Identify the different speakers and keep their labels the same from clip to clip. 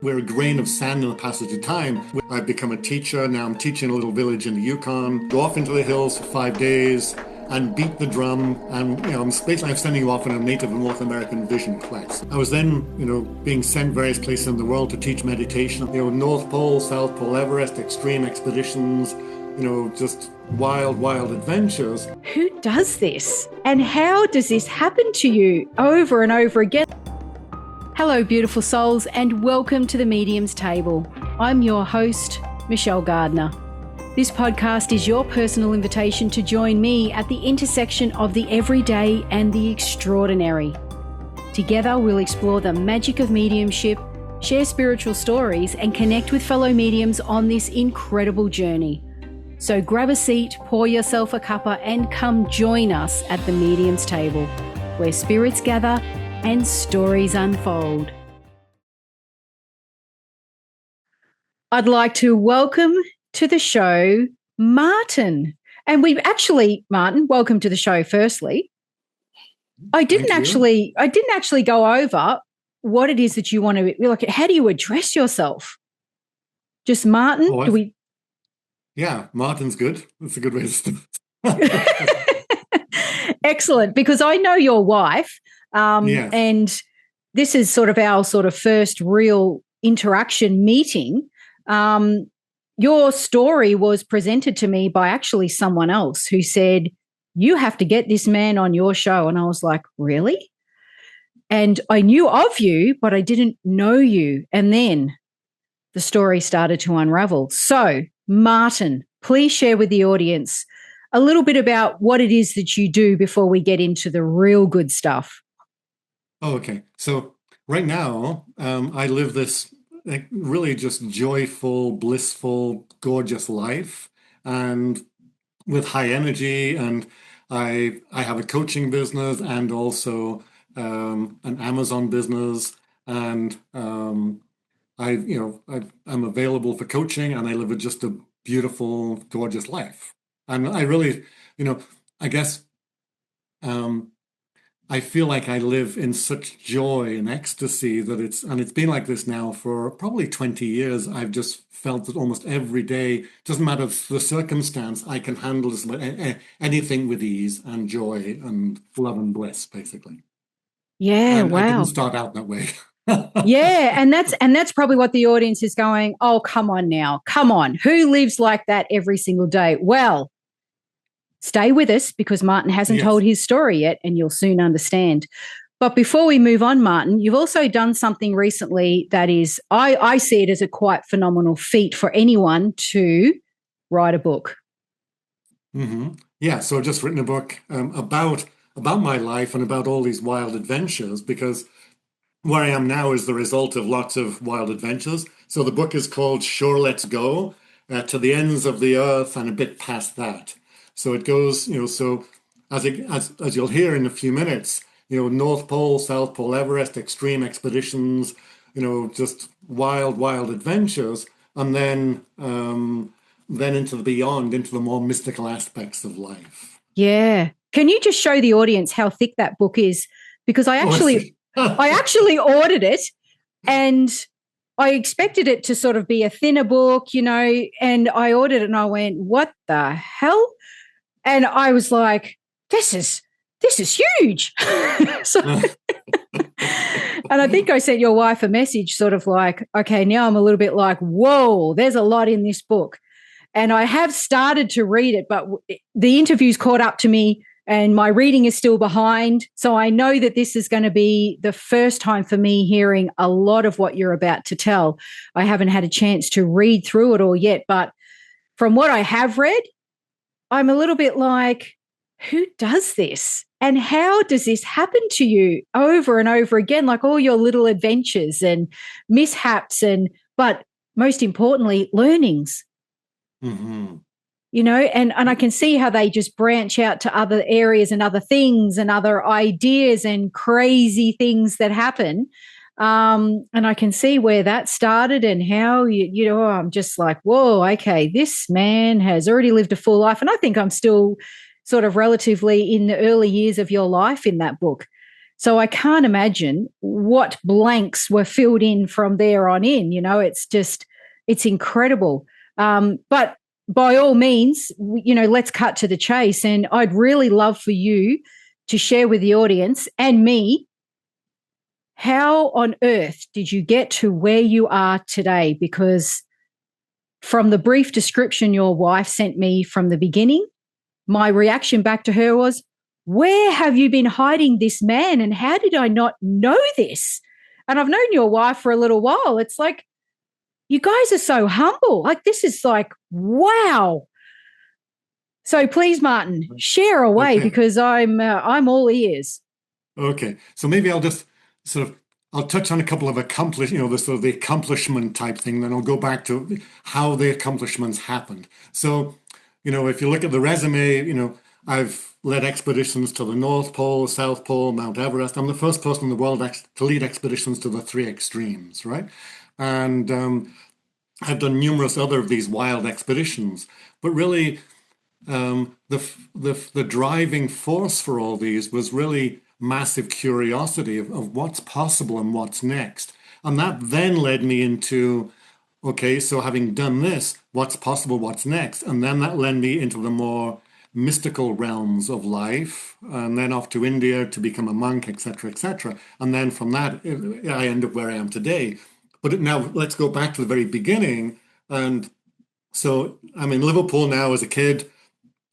Speaker 1: We're a grain of sand in the passage of time. I've become a teacher. Now I'm teaching a little village in the Yukon. Go off into the hills for 5 days and beat the drum. And, I'm sending you off on a Native and North American vision quest. I was then, being sent various places in the world to teach meditation. North Pole, South Pole, Everest, extreme expeditions, just wild, wild adventures.
Speaker 2: Who does this? And how does this happen to you over and over again? Hello, beautiful souls, and welcome to the Medium's Table. I'm your host, Michelle Gardner. This podcast is your personal invitation to join me at the intersection of the everyday and the extraordinary. Together, we'll explore the magic of mediumship, share spiritual stories, and connect with fellow mediums on this incredible journey. So grab a seat, pour yourself a cuppa, and come join us at the Medium's Table, where spirits gather and stories unfold. I'd like to welcome to the show Martyn. And Martyn, welcome to the show firstly. I didn't actually go over what it is that you want to like. How do you address yourself? Just Martyn?
Speaker 1: Yeah, Martyn's good. That's a good way to start.
Speaker 2: Excellent, because I know your wife.
Speaker 1: Yes.
Speaker 2: And this is sort of our first real interaction meeting. Your story was presented to me by actually someone else who said, you have to get this man on your show. And I was like, really? And I knew of you, but I didn't know you. And then the story started to unravel. So, Martyn, please share with the audience a little bit about what it is that you do before we get into the real good stuff.
Speaker 1: Oh, okay. So right now, I live this really just joyful, blissful, gorgeous life, and with high energy. And I have a coaching business and also an Amazon business, and I'm available for coaching, and I live just a beautiful, gorgeous life. And I really, I guess. I feel like I live in such joy and ecstasy that it's been like this now for probably 20 years. I've just felt that almost every day, doesn't matter the circumstance, I can handle anything with ease and joy and love and bliss, basically.
Speaker 2: Yeah,
Speaker 1: and
Speaker 2: wow.
Speaker 1: I didn't start out that way.
Speaker 2: Yeah, and that's probably what the audience is going, oh, come on now. Come on. Who lives like that every single day? Well, stay with us because Martyn hasn't told his story yet, and you'll soon understand. But before we move on, Martyn, you've also done something recently that is, I see it as a quite phenomenal feat for anyone to write a book.
Speaker 1: Mm-hmm. Yeah, so I've just written a book about my life and about all these wild adventures, because where I am now is the result of lots of wild adventures. So the book is called Sure Let's Go, to the ends of the earth and a bit past that. So it goes, so as you'll hear in a few minutes, North Pole, South Pole, Everest, extreme expeditions, just wild, wild adventures, and then into the beyond, into the more mystical aspects of life.
Speaker 2: Yeah. Can you just show the audience how thick that book is? Because I actually ordered it, and I expected it to sort of be a thinner book, and I ordered it and I went, what the hell? And I was like, this is huge. And I think I sent your wife a message sort of like, okay, now I'm a little bit like, whoa, there's a lot in this book. And I have started to read it, but the interviews caught up to me and my reading is still behind. So I know that this is going to be the first time for me hearing a lot of what you're about to tell. I haven't had a chance to read through it all yet, but from what I have read, I'm a little bit like, who does this? And how does this happen to you over and over again? Like all your little adventures and mishaps but most importantly, learnings.
Speaker 1: Mm-hmm.
Speaker 2: And I can see how they just branch out to other areas and other things and other ideas and crazy things that happen. And I can see where that started and how, I'm just like, whoa, okay, this man has already lived a full life. And I think I'm still sort of relatively in the early years of your life in that book. So I can't imagine what blanks were filled in from there on in. It's incredible. But by all means, let's cut to the chase. And I'd really love for you to share with the audience and me, how on earth did you get to where you are today? Because from the brief description your wife sent me from the beginning, my reaction back to her was, where have you been hiding this man? And how did I not know this? And I've known your wife for a little while. It's like, you guys are so humble. Like, this is like, wow. So please, Martyn, share away,
Speaker 1: Okay.
Speaker 2: because I'm all ears.
Speaker 1: Okay. So maybe I'll just sort of I'll touch on a couple of the sort of the accomplishment type thing, then I'll go back to how the accomplishments happened. So, if you look at the resume, I've led expeditions to the North Pole, South Pole, Mount Everest. I'm the first person in the world to lead expeditions to the three extremes, right? And I've done numerous other of these wild expeditions, but really the driving force for all these was really massive curiosity of what's possible and what's next. And that then led me into, okay, so having done this, what's possible, what's next? And then that led me into the more mystical realms of life, and then off to India to become a monk, etc., etc. And then from that, I end up where I am today. But now let's go back to the very beginning. And so I'm in Liverpool now as a kid.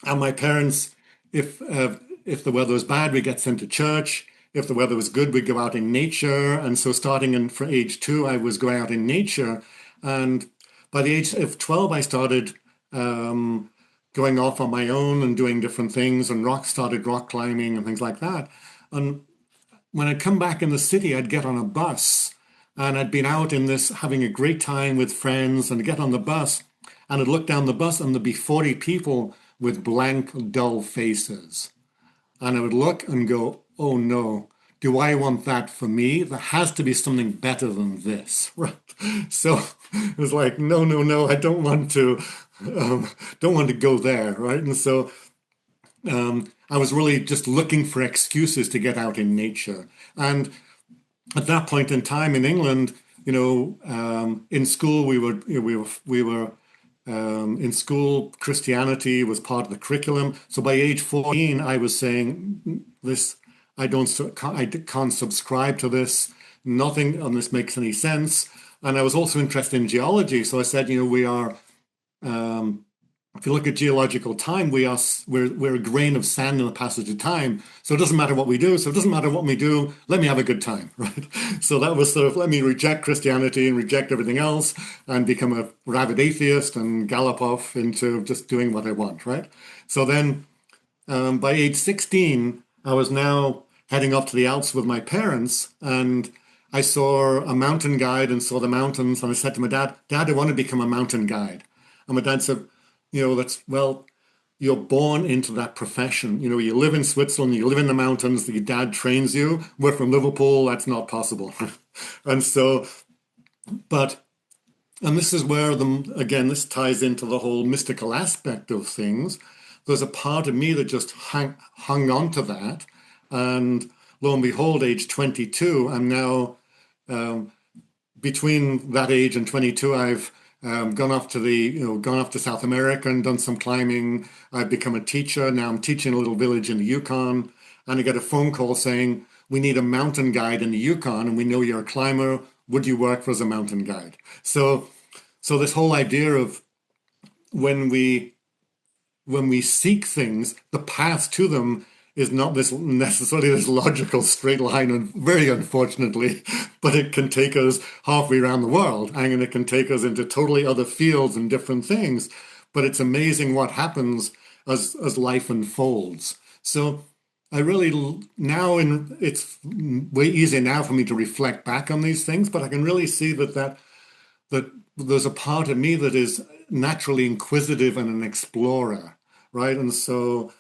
Speaker 1: And my parents, if the weather was bad, we get sent to church. If the weather was good, we'd go out in nature. And so starting for age 2, I was going out in nature. And by the age of 12, I started going off on my own and doing different things, and started rock climbing and things like that. And when I'd come back in the city, I'd get on a bus, and I'd been out in this having a great time with friends, and I'd get on the bus and I'd look down the bus and there'd be 40 people with blank, dull faces. And I would look and go, oh no, do I want that for me? There has to be something better than this. Right? So it was like, no, no, no, I don't want to go there. Right. And so I was really just looking for excuses to get out in nature. And at that point in time in England, in school we were in school, Christianity was part of the curriculum. So by age 14, I was saying this, I can't subscribe to this. Nothing on this makes any sense. And I was also interested in geology. So I said, we are, if you look at geological time, we're a grain of sand in the passage of time. So it doesn't matter what we do. So it doesn't matter what we do. Let me have a good time, right? So that was sort of, let me reject Christianity and reject everything else and become a rabid atheist and gallop off into just doing what I want, right? So then by age 16, I was now heading up to the Alps with my parents, and I saw a mountain guide and saw the mountains. And I said to my dad, Dad, I want to become a mountain guide. And my dad said, you're born into that profession. You live in Switzerland, you live in the mountains, your dad trains you. We're from Liverpool, that's not possible. And so, and this is where again, this ties into the whole mystical aspect of things. There's a part of me that just hung on to that. And lo and behold, age 22, I'm now, between that age and 22, I've gone off to South America and done some climbing. I've become a teacher. Now I'm teaching a little village in the Yukon, and I get a phone call saying, we need a mountain guide in the Yukon, and we know you're a climber. Would you work for us as a mountain guide? So this whole idea of when we seek things, the path to them is not necessarily this logical straight line, and very unfortunately, but it can take us halfway around the world, and it can take us into totally other fields and different things. But it's amazing what happens as life unfolds. So I really it's way easier now for me to reflect back on these things, but I can really see that there's a part of me that is naturally inquisitive and an explorer, right? And so.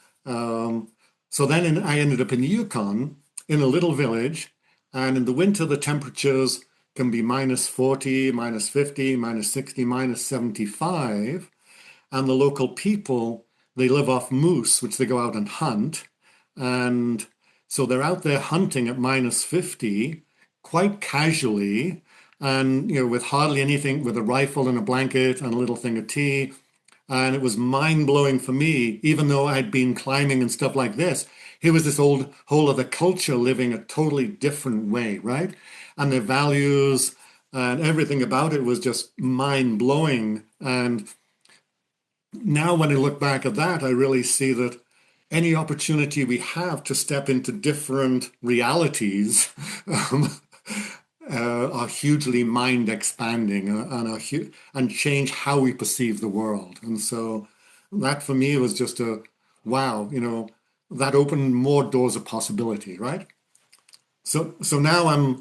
Speaker 1: So then I ended up in the Yukon in a little village, and in the winter the temperatures can be minus 40, minus 50, minus 60, minus 75, and the local people, they live off moose, which they go out and hunt, and So they're out there hunting at -50 quite casually and, with hardly anything, with a rifle and a blanket and a little thing of tea. And it was mind-blowing for me, even though I'd been climbing and stuff like this. Here was this whole other culture living a totally different way, right? And their values and everything about it was just mind-blowing. And now when I look back at that, I really see that any opportunity we have to step into different realities are hugely mind expanding and change how we perceive the world. And so that for me was just a wow, that opened more doors of possibility, right? So now I'm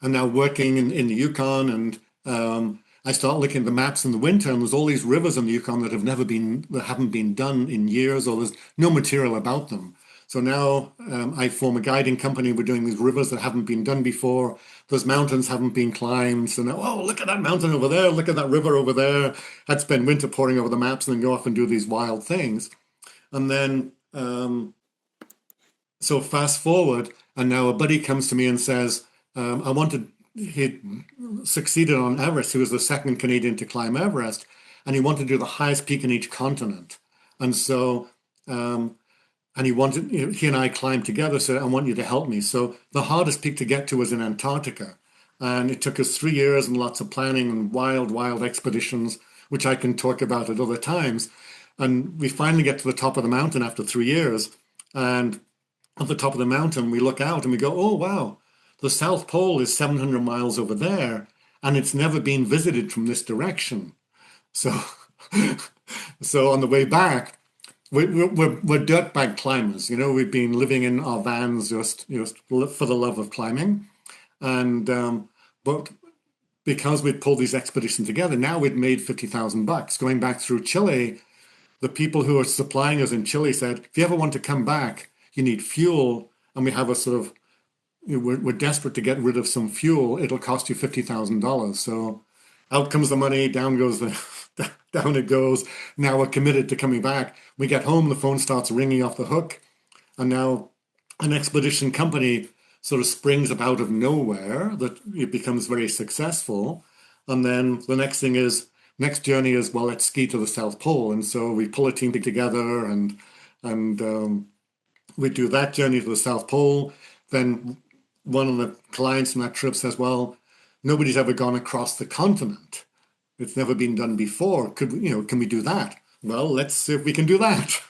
Speaker 1: now working in the Yukon, and I start looking at the maps in the winter, and there's all these rivers in the Yukon that haven't been done in years, or there's no material about them. So now I form a guiding company. We're doing these rivers that haven't been done before. Those mountains haven't been climbed. So now, oh, look at that mountain over there. Look at that river over there. I'd spend winter poring over the maps and then go off and do these wild things. And then, so fast forward, and now a buddy comes to me and says, he succeeded on Everest. He was the second Canadian to climb Everest, and he wanted to do the highest peak in each continent. And so, and he and I climbed together, so I want you to help me. So the hardest peak to get to was in Antarctica. And it took us 3 years and lots of planning and wild expeditions, which I can talk about at other times. And we finally get to the top of the mountain after 3 years. And at the top of the mountain, we look out and we go, oh, wow, the South Pole is 700 miles over there, and it's never been visited from this direction. So, so on the way back, we're dirtbag climbers. We've been living in our vans just for the love of climbing, and but because we'd pulled these expeditions together, now we'd made $50,000 going back through Chile. The people who are supplying us in Chile said, if you ever want to come back, you need fuel, and we have a sort of we're desperate to get rid of some fuel. It'll cost you $50,000. So out comes the money, down goes down it goes. Now we're committed to coming back. We get home, the phone starts ringing off the hook, and now an expedition company sort of springs up out of nowhere that it becomes very successful. And then the next journey is, well, let's ski to the South Pole. And so we pull a team together and we do that journey to the South Pole. Then one of the clients on that trip says, well, nobody's ever gone across the continent. It's never been done before. Can we do that? Well, let's see if we can do that.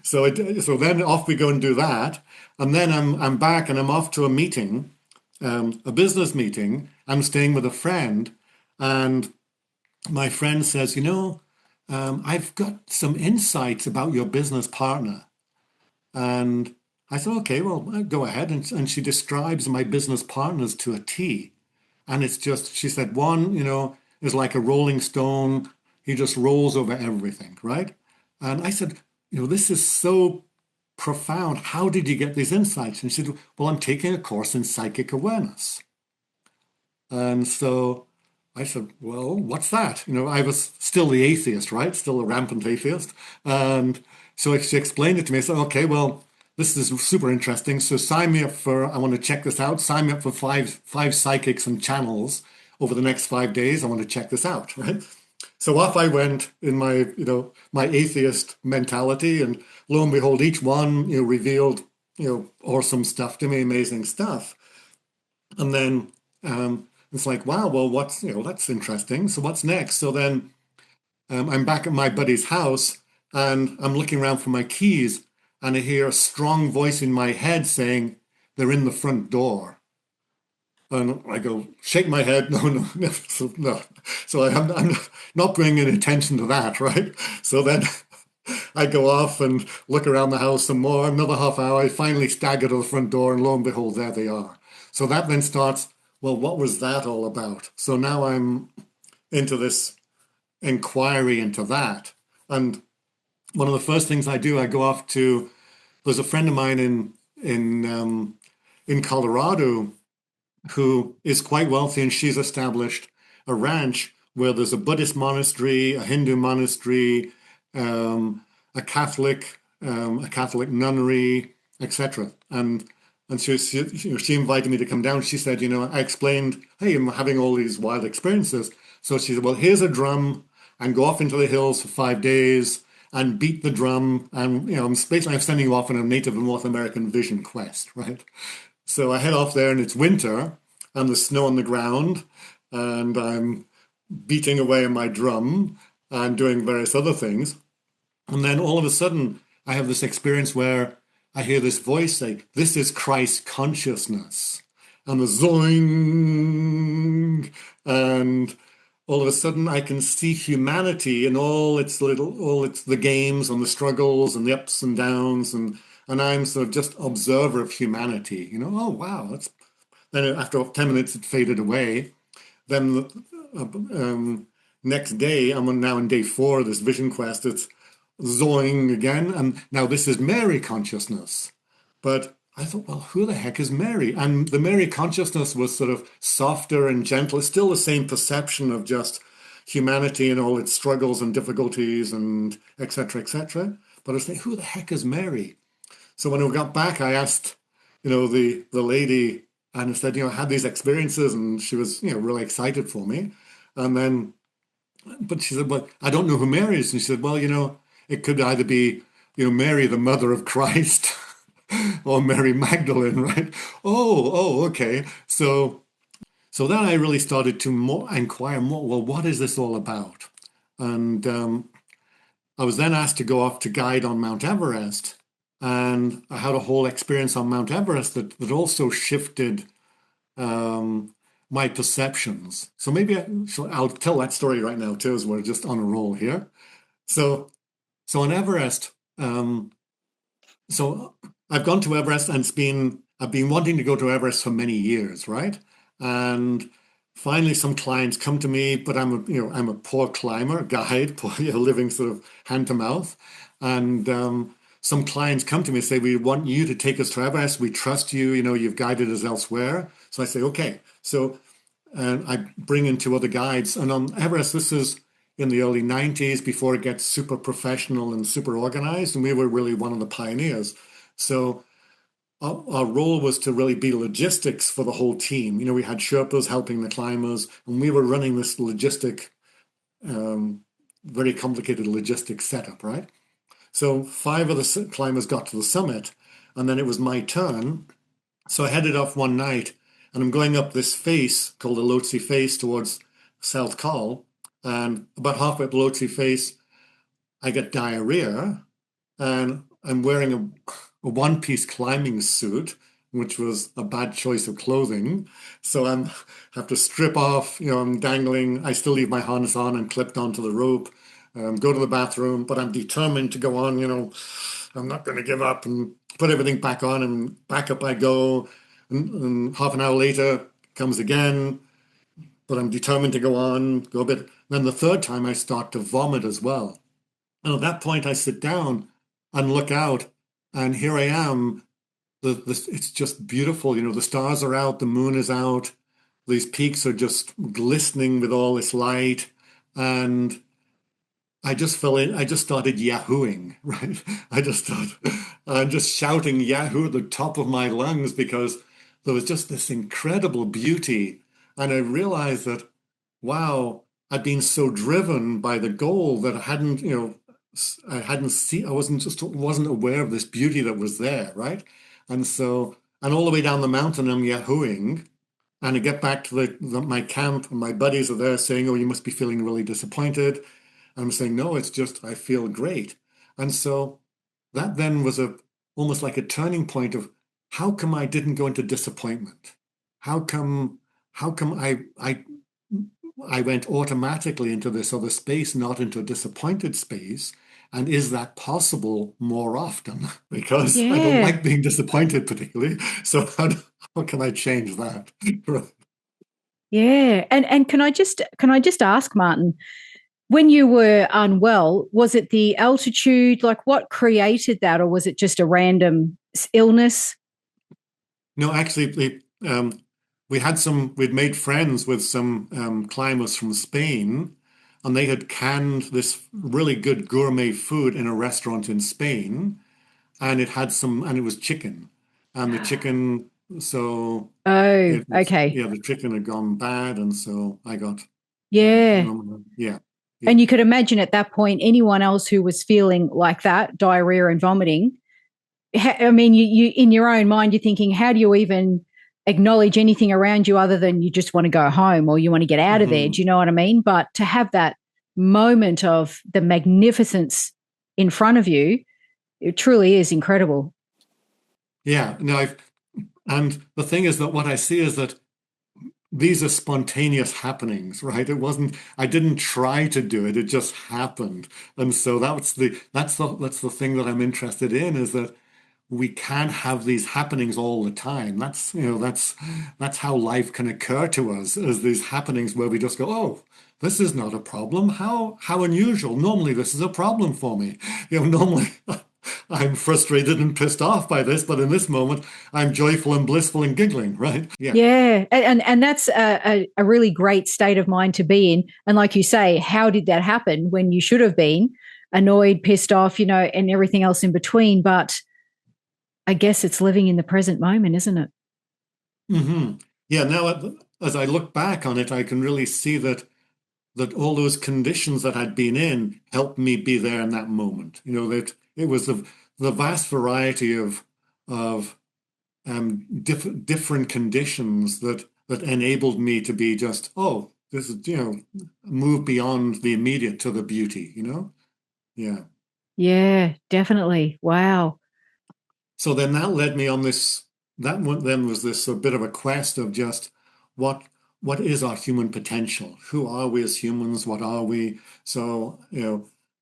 Speaker 1: So then off we go and do that. And then I'm back and I'm off to a meeting, a business meeting. I'm staying with a friend, and my friend says, I've got some insights about your business partner. And I thought, okay, well, go ahead. And she describes my business partners to a T. And it's just, she said, one, is like a rolling stone. He just rolls over everything, right? And I said, this is so profound. How did you get these insights? And she said, well, I'm taking a course in psychic awareness. And so I said, well, what's that? I was still the atheist, right? Still a rampant atheist. And so she explained it to me. I said, okay, well, this is super interesting. So sign me up I want to check this out. Sign me up for five psychics and channels over the next 5 days. I want to check this out, right? So off I went in my, my atheist mentality, and lo and behold, each one, revealed, awesome stuff to me, amazing stuff. And then it's like, wow, well, that's interesting. So what's next? So then I'm back at my buddy's house, and I'm looking around for my keys, and I hear a strong voice in my head saying, they're in the front door. And I go, shake my head, no. So I'm not paying any attention to that, right? So then I go off and look around the house some more, another half hour. I finally stagger to the front door, and lo and behold, there they are. So that then starts, well, what was that all about? So now I'm into this inquiry into that. And one of the first things I do, I go off to, there's a friend of mine in Colorado who is quite wealthy, and she's established a ranch where there's a Buddhist monastery, a Hindu monastery, a Catholic a Catholic nunnery, etc. And she invited me to come down. She said, I explained, hey, I'm having all these wild experiences. So she said, well, here's a drum and go off into the hills for 5 days and beat the drum. And, I'm sending you off on a Native North American vision quest, right? So I head off there and it's winter and there's snow on the ground and I'm beating away on my drum and doing various other things. And then all of a sudden, I have this experience where I hear this voice say, this is Christ consciousness. And the zoing. And all of a sudden, I can see humanity in all its the games and the struggles and the ups and downs. And I'm sort of just observer of humanity. Oh, wow. Then after 10 minutes, it faded away. Then next day, I'm now in day 4 of this vision quest. It's zoing again. And now this is Mary consciousness. But I thought, well, who the heck is Mary? And the Mary consciousness was sort of softer and gentle. It's still the same perception of just humanity and all its struggles and difficulties and et cetera, et cetera. But I was thinking, who the heck is Mary? So when we got back, I asked, the lady, and I said, I had these experiences, and she was, really excited for me. And then, but she said, well, I don't know who Mary is. And she said, well, it could either be, Mary, the mother of Christ, or Mary Magdalene, right? Oh, okay. So then I really started to inquire more. Well, what is this all about? And I was then asked to go off to guide on Mount Everest, and I had a whole experience on Mount Everest that also shifted my perceptions. So I'll tell that story right now too, as we're just on a roll here. So on Everest, so I've gone to Everest and I've been wanting to go to Everest for many years, right? And finally some clients come to me, but I'm a poor climber, guide, poor, living sort of hand to mouth. And some clients come to me and say, we want you to take us to Everest. We trust you, you've guided us elsewhere. So I say, okay. So I bring in 2 other guides. And on Everest, this is in the early 90s before it gets super professional and super organized. And we were really one of the pioneers. So our role was to really be logistics for the whole team. We had Sherpas helping the climbers, and we were running this very complicated logistic setup, right? So 5 of the climbers got to the summit, and then it was my turn. So I headed off one night, and I'm going up this face called the Lhotse Face towards South Col. And about halfway up the Lhotse Face, I get diarrhea, and I'm wearing a one-piece climbing suit, which was a bad choice of clothing. So I have to strip off, I'm dangling. I still leave my harness on and clipped onto the rope, go to the bathroom, but I'm determined to go on, I'm not going to give up, and put everything back on, and back up I go. And half an hour later comes again, but I'm determined to go on, go a bit. Then the third time I start to vomit as well. And at that point I sit down and look out, and here I am. It's just beautiful. The stars are out, the moon is out, these peaks are just glistening with all this light. And I just started yahooing, right? I'm just shouting Yahoo at the top of my lungs because there was just this incredible beauty. And I realized that, wow, I'd been so driven by the goal that I wasn't aware of this beauty that was there, right? And all the way down the mountain, I'm yahooing. And I get back to my camp, and my buddies are there saying, oh, you must be feeling really disappointed. And I'm saying, no, it's just, I feel great. And so that then was almost like a turning point of how come I didn't go into disappointment? How come I went automatically into this other space, not into a disappointed space? And is that possible more often? Because I don't
Speaker 2: Yeah.
Speaker 1: like being disappointed particularly. So how can I change that?
Speaker 2: Yeah. And can I just ask, Martyn, when you were unwell, was it the altitude? Like, what created that, or was it just a random illness?
Speaker 1: No, actually, we'd made friends with some climbers from Spain, and they had canned this really good gourmet food in a restaurant in Spain. and it had some, and it was chicken, and the chicken, so
Speaker 2: Oh,
Speaker 1: it was,
Speaker 2: okay.
Speaker 1: yeah, the chicken had gone bad, and so I got,
Speaker 2: Yeah.
Speaker 1: yeah,
Speaker 2: And
Speaker 1: yeah.
Speaker 2: you could imagine at that point, anyone else who was feeling like that, diarrhea and vomiting, I mean, you in your own mind, you're thinking, how do you even acknowledge anything around you other than you just want to go home or you want to get out of there?
Speaker 1: Hmm.
Speaker 2: Do you know what I mean? But to have that moment of the magnificence in front of you, it truly is incredible.
Speaker 1: Yeah, no, and the thing is that what I see is that these are spontaneous happenings, right? I didn't try to do it, it just happened. And so that's the thing that I'm interested in, is that we can't have these happenings all the time. That's how life can occur to us, as these happenings where we just go, oh, this is not a problem. How unusual. Normally this is a problem for me. Normally I'm frustrated and pissed off by this, but in this moment I'm joyful and blissful and giggling, right? Yeah.
Speaker 2: Yeah, and that's a really great state of mind to be in. And like you say, how did that happen when you should have been annoyed, pissed off, and everything else in between? But I guess it's living in the present moment, isn't it?
Speaker 1: Hmm. Yeah, now as I look back on it, I can really see that all those conditions that I'd been in helped me be there in that moment. That it was the vast variety of different conditions that enabled me to be just, oh, this is, move beyond the immediate to the beauty. Yeah.
Speaker 2: Yeah, definitely. Wow.
Speaker 1: So then that led me on this, that one then was this a bit of a quest of just what what is our human potential? Who are we as humans? What are we? So,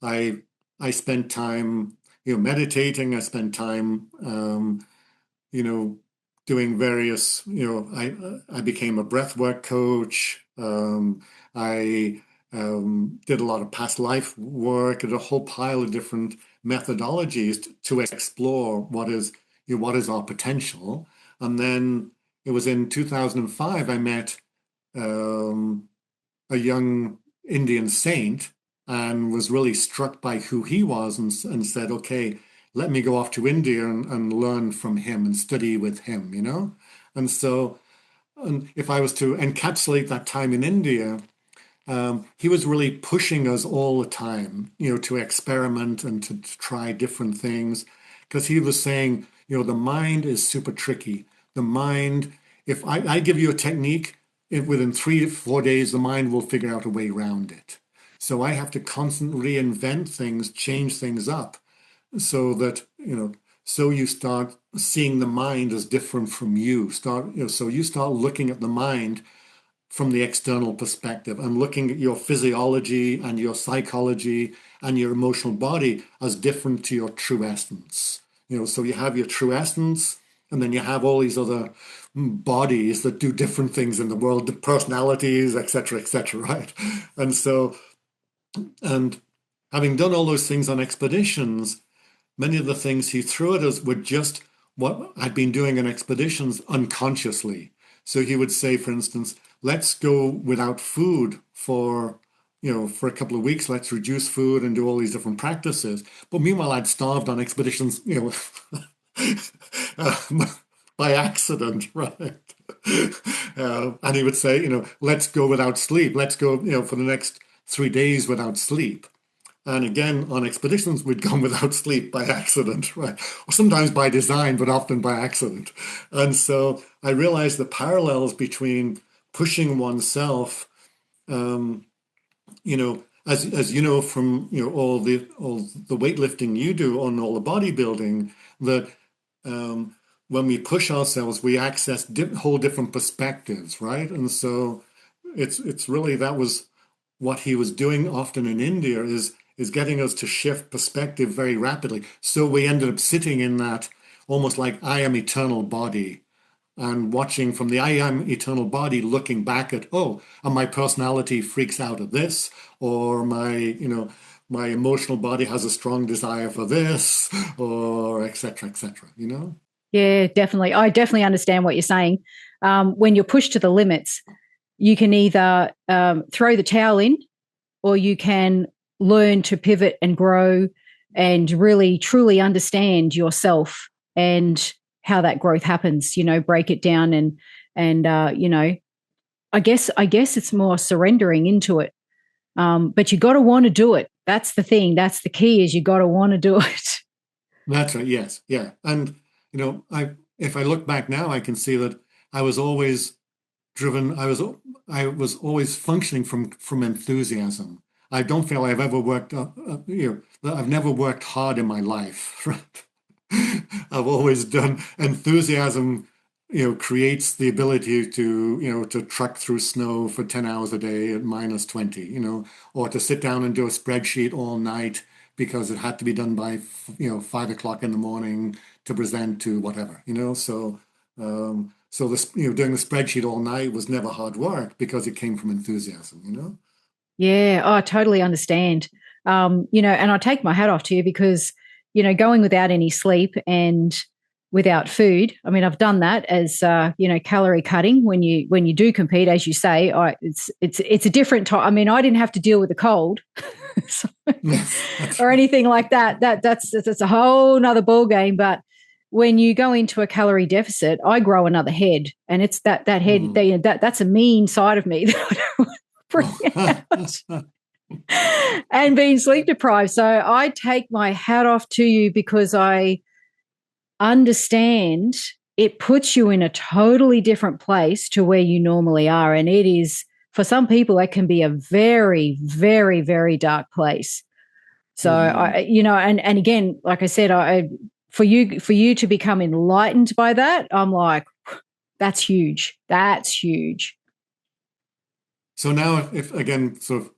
Speaker 1: I I spent time, meditating. I spent time, you know, doing various, I became a breathwork coach. I did a lot of past life work and a whole pile of different methodologies to explore what is our potential. And then it was in 2005 I met um, a young Indian saint and was really struck by who he was, and said, okay, let me go off to India and learn from him and study with him. And so, and if I was to encapsulate that time in India, he was really pushing us all the time, to experiment and to try different things, because he was saying, the mind is super tricky. The mind, if I give you a technique, within 3 to 4 days, the mind will figure out a way around it. So I have to constantly reinvent things, change things up, so that, so you start seeing the mind as different from you. So you start looking at the mind from the external perspective and looking at your physiology and your psychology and your emotional body as different to your true essence. So you have your true essence, and then you have all these other bodies that do different things in the world, the personalities, etc., right? And so, and having done all those things on expeditions, many of the things he threw at us were just what I'd been doing on expeditions unconsciously. So he would say, for instance, let's go without food for a couple of weeks. Let's reduce food and do all these different practices. But meanwhile, I'd starved on expeditions, uh, by accident, right? And he would say, let's go without sleep. Let's go, for the next 3 days without sleep. And again, on expeditions, we'd gone without sleep by accident, right? Or sometimes by design, but often by accident. And so I realized the parallels between pushing oneself, um, as you know from all the weightlifting you do on all the bodybuilding, that um, when we push ourselves, we access whole different perspectives, right? And so it's really that was what he was doing often in India, is getting us to shift perspective very rapidly. So we ended up sitting in that almost like I am eternal body, and watching from the I am eternal body, looking back at, oh, and my personality freaks out at this, or my emotional body has a strong desire for this, or etc.
Speaker 2: Yeah, definitely. I definitely understand what you're saying. When you're pushed to the limits, you can either throw the towel in or you can learn to pivot and grow and really truly understand yourself and how that growth happens, break it down and I guess it's more surrendering into it. But you got to want to do it. That's the thing. That's the key, is you got to want to do it.
Speaker 1: That's right. Yes. Yeah. And, if I look back now, I can see that I was always driven. I was always functioning from enthusiasm. I don't feel I've ever worked, I've never worked hard in my life. Right? I've always done enthusiasm, creates the ability to truck through snow for 10 hours a day at -20, or to sit down and do a spreadsheet all night because it had to be done by, 5 o'clock in the morning to present to whatever, so this, doing the spreadsheet all night was never hard work because it came from enthusiasm.
Speaker 2: Yeah, I totally understand. And I take my hat off to you because, going without any sleep and without food. I mean, I've done that as calorie cutting when you do compete, as you say. It's a different time. I mean, I didn't have to deal with the cold so,
Speaker 1: Yes, that's
Speaker 2: or
Speaker 1: right.
Speaker 2: anything like that. That's a whole nother ball game. But when you go into a calorie deficit, I grow another head, and it's that head.
Speaker 1: Mhm.
Speaker 2: That's a mean side of me that I don't want to bring out. And being sleep deprived. So I take my hat off to you because I understand it puts you in a totally different place to where you normally are. And it is, for some people, that can be a very, very, very dark place. So
Speaker 1: Mhm.
Speaker 2: and again, like I said, for you to become enlightened by that, I'm like, that's huge. That's huge.
Speaker 1: So now, if again, sort of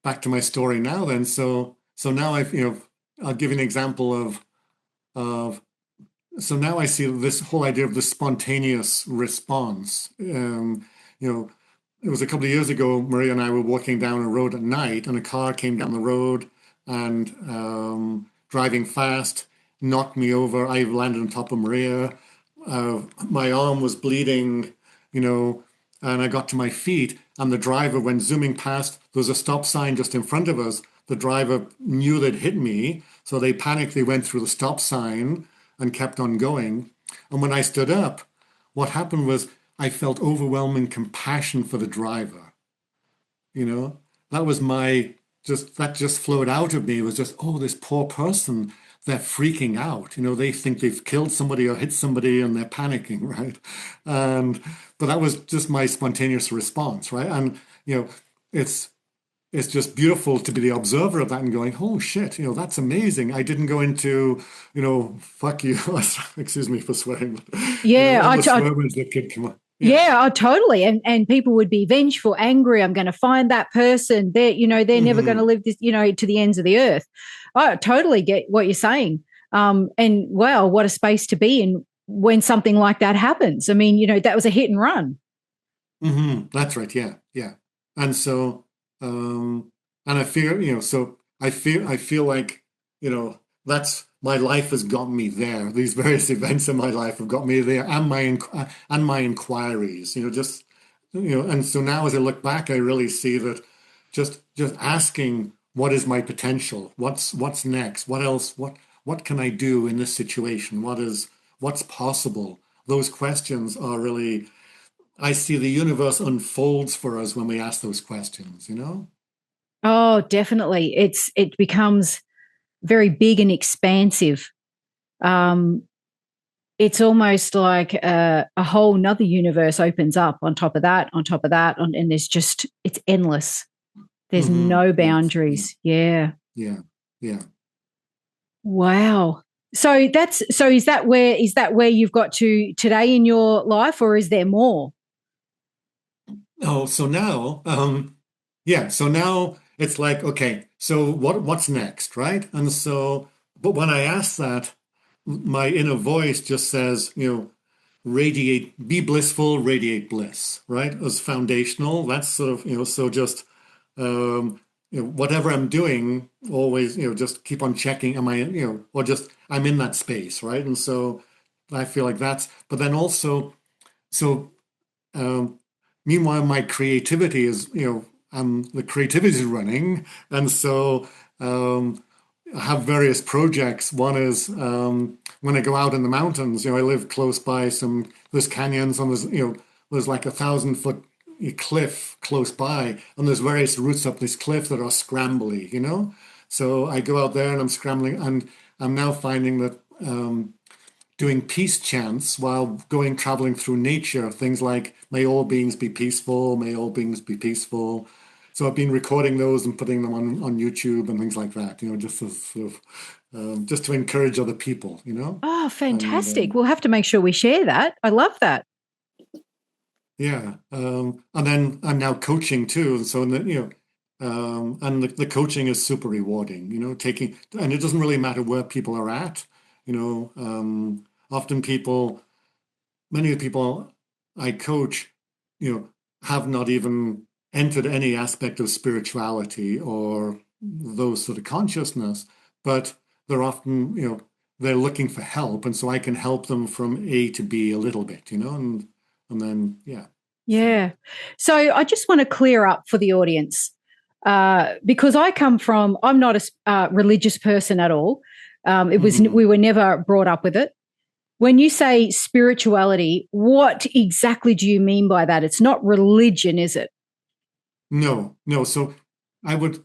Speaker 1: back to my story now, then, so now I'll give you an example of, so now I see this whole idea of the spontaneous response. It was a couple of years ago, Maria and I were walking down a road at night, and a car came down the road and driving fast, knocked me over. I landed on top of Maria. My arm was bleeding, you know, and I got to my feet, and the driver, when zooming past, there was a stop sign just in front of us. The driver knew they'd hit me, so they panicked. They went through the stop sign and kept on going. And when I stood up, what happened was I felt overwhelming compassion for the driver. You know, that was that just flowed out of me. It was just, oh, this poor person, they're freaking out. They think they've killed somebody or hit somebody and they're panicking, right? And, but that was just my spontaneous response, right? And, it's, it's just beautiful to be the observer of that and going, oh shit, that's amazing. I didn't go into, fuck you. Excuse me for swearing, but,
Speaker 2: Yeah,
Speaker 1: all the swear words that could come up. Yeah.
Speaker 2: yeah, oh, totally. And people would be vengeful, angry. I'm going to find that person. They're never going to
Speaker 1: Hmm.
Speaker 2: live this, to the ends of the earth. I totally get what you're saying. And wow, what a space to be in when something like that happens. I mean, that was a hit and run.
Speaker 1: That's right. Yeah. Yeah. And so, and I feel, so I feel like, that's my life has got me there. These various events in my life have got me there, and my inquiries, and so now as I look back, I really see that just asking what is my potential, what's next, what else, what can I do in this situation, what's possible. Those questions are really, I see the universe unfolds for us when we ask those questions.
Speaker 2: Oh, definitely. It becomes very big and expansive. Um, it's almost like a whole nother universe opens up on top of that, and it's endless. There's no
Speaker 1: Yes. Yeah.
Speaker 2: boundaries. Yeah.
Speaker 1: Yeah. Yeah.
Speaker 2: Wow. So is that where you've got to today in your life, or is there more?
Speaker 1: Oh, so now, yeah, so now it's like, okay, so what's next, right? And so, but when I ask that, my inner voice just says, radiate, be blissful, radiate bliss, right? As foundational. That's sort of, so just whatever I'm doing, always, just keep on checking, am I, or just I'm in that space, right? And so I feel like but then also, so um, meanwhile, my creativity is, the creativity is running, and so um, have various projects. One is when I go out in the mountains, I live close by there's canyons and there's like 1,000 foot cliff close by, and there's various routes up this cliff that are scrambly. So I go out there and I'm scrambling, and I'm now finding that doing peace chants while traveling through nature, things like "May all beings be peaceful, may all beings be peaceful." So I've been recording those and putting them on YouTube and things like that, just as sort of just to encourage other people.
Speaker 2: Oh,
Speaker 1: And
Speaker 2: fantastic. We'll have to make sure we share that. I love that.
Speaker 1: yeah, and then I'm now coaching too, and so and the coaching is super rewarding. And it doesn't really matter where people are at. Often many of the people I coach, have not even entered any aspect of spirituality or those sort of consciousness, but they're often, they're looking for help, and so I can help them from A to B a little bit, and then yeah.
Speaker 2: Yeah. So I just want to clear up for the audience because I'm not a religious person at all. We were never brought up with it. When you say spirituality, what exactly do you mean by that? It's not religion, is it?
Speaker 1: No, no. So I would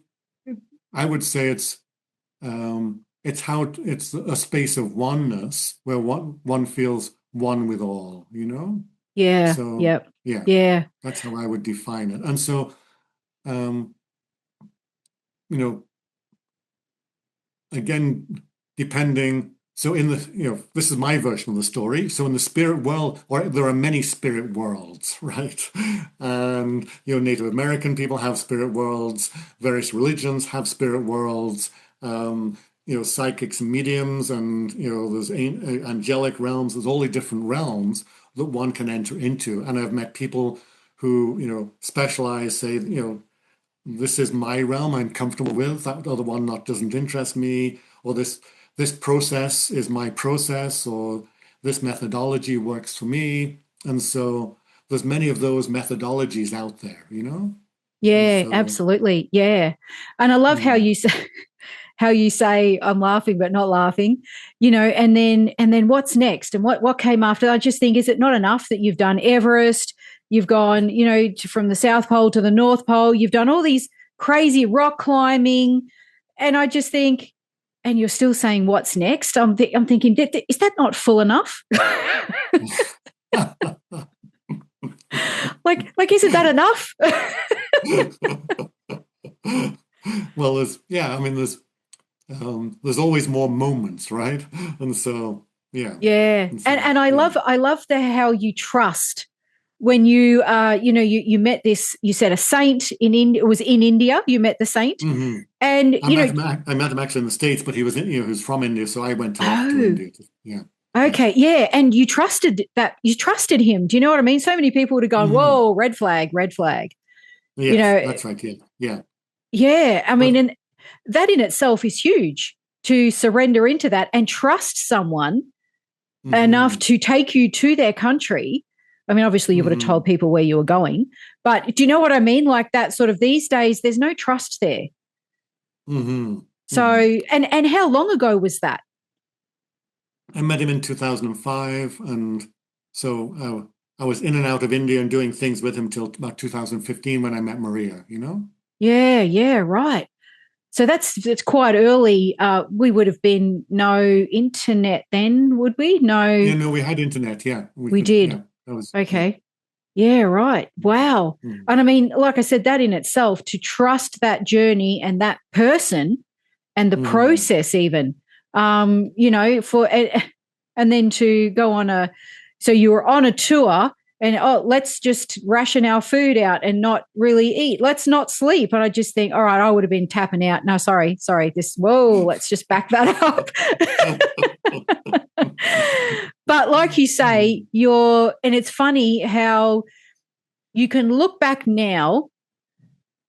Speaker 1: say it's a space of oneness where one feels one with all.
Speaker 2: Yeah.
Speaker 1: So
Speaker 2: Yep.
Speaker 1: yeah,
Speaker 2: Yeah.
Speaker 1: that's how I would define it. And so um, you know, again, depending. So this is my version of the story. So in the spirit world, or there are many spirit worlds, right? And Native American people have spirit worlds. Various religions have spirit worlds. Psychics and mediums, and there's angelic realms. There's all the different realms that one can enter into. And I've met people who specialize, say, this is my realm I'm comfortable with, that other one not doesn't interest me, or this process is my process, or this methodology works for me. And so there's many of those methodologies out there. And
Speaker 2: Yeah,
Speaker 1: so
Speaker 2: absolutely. Yeah. And I love how
Speaker 1: yeah.
Speaker 2: you say I'm laughing but not laughing, and then what's next and what came after. I just think, is it not enough that you've done Everest, you've gone, from the South Pole to the North Pole, you've done all these crazy rock climbing, and I just think, and you're still saying what's next? I'm thinking, is that not full enough? like isn't that enough?
Speaker 1: Well, there's always more moments, right? And so yeah.
Speaker 2: Yeah.
Speaker 1: And so
Speaker 2: And I
Speaker 1: yeah.
Speaker 2: love how you trust when you met this, you said a saint in India. It was in India you met the saint.
Speaker 1: Hmm.
Speaker 2: And
Speaker 1: I met him actually in the States, but he was he was from India, so I went to
Speaker 2: oh,
Speaker 1: India. Yeah. Yes.
Speaker 2: okay, yeah. And you trusted him. Do you know what I mean? So many people would have gone,
Speaker 1: Hmm.
Speaker 2: whoa, red flag, red flag. You
Speaker 1: Yes,
Speaker 2: know,
Speaker 1: that's right. Yeah. Yeah.
Speaker 2: yeah. I mean,
Speaker 1: But
Speaker 2: and that in itself is huge, to surrender into that and trust someone enough
Speaker 1: hmm
Speaker 2: to take you to their country. I mean, obviously you would have
Speaker 1: hmm
Speaker 2: told people where you were going, but do you know what I mean? Like that sort of, these days, there's no trust there.
Speaker 1: hmm
Speaker 2: So,
Speaker 1: hmm
Speaker 2: and how long ago was that?
Speaker 1: I met him in 2005, and so I was in and out of India and doing things with him till about 2015 when I met Maria.
Speaker 2: Yeah, yeah, right. So it's quite early. We would have been no internet then, would we? No,
Speaker 1: Yeah, no, we had internet. Yeah, we
Speaker 2: we
Speaker 1: could.
Speaker 2: did.
Speaker 1: Yeah, that was, yeah.
Speaker 2: Okay. Yeah, right. Wow.
Speaker 1: Mm-hmm.
Speaker 2: And I mean, like I said, that in itself, to trust that journey and that person and the
Speaker 1: Mm-hmm.
Speaker 2: process, even, and then to go on so you were on a tour and, oh, let's just ration our food out and not really eat. Let's not sleep. And I just think, all right, I would have been tapping out. No, sorry. Whoa, let's just back that up. But like you say, and it's funny how you can look back now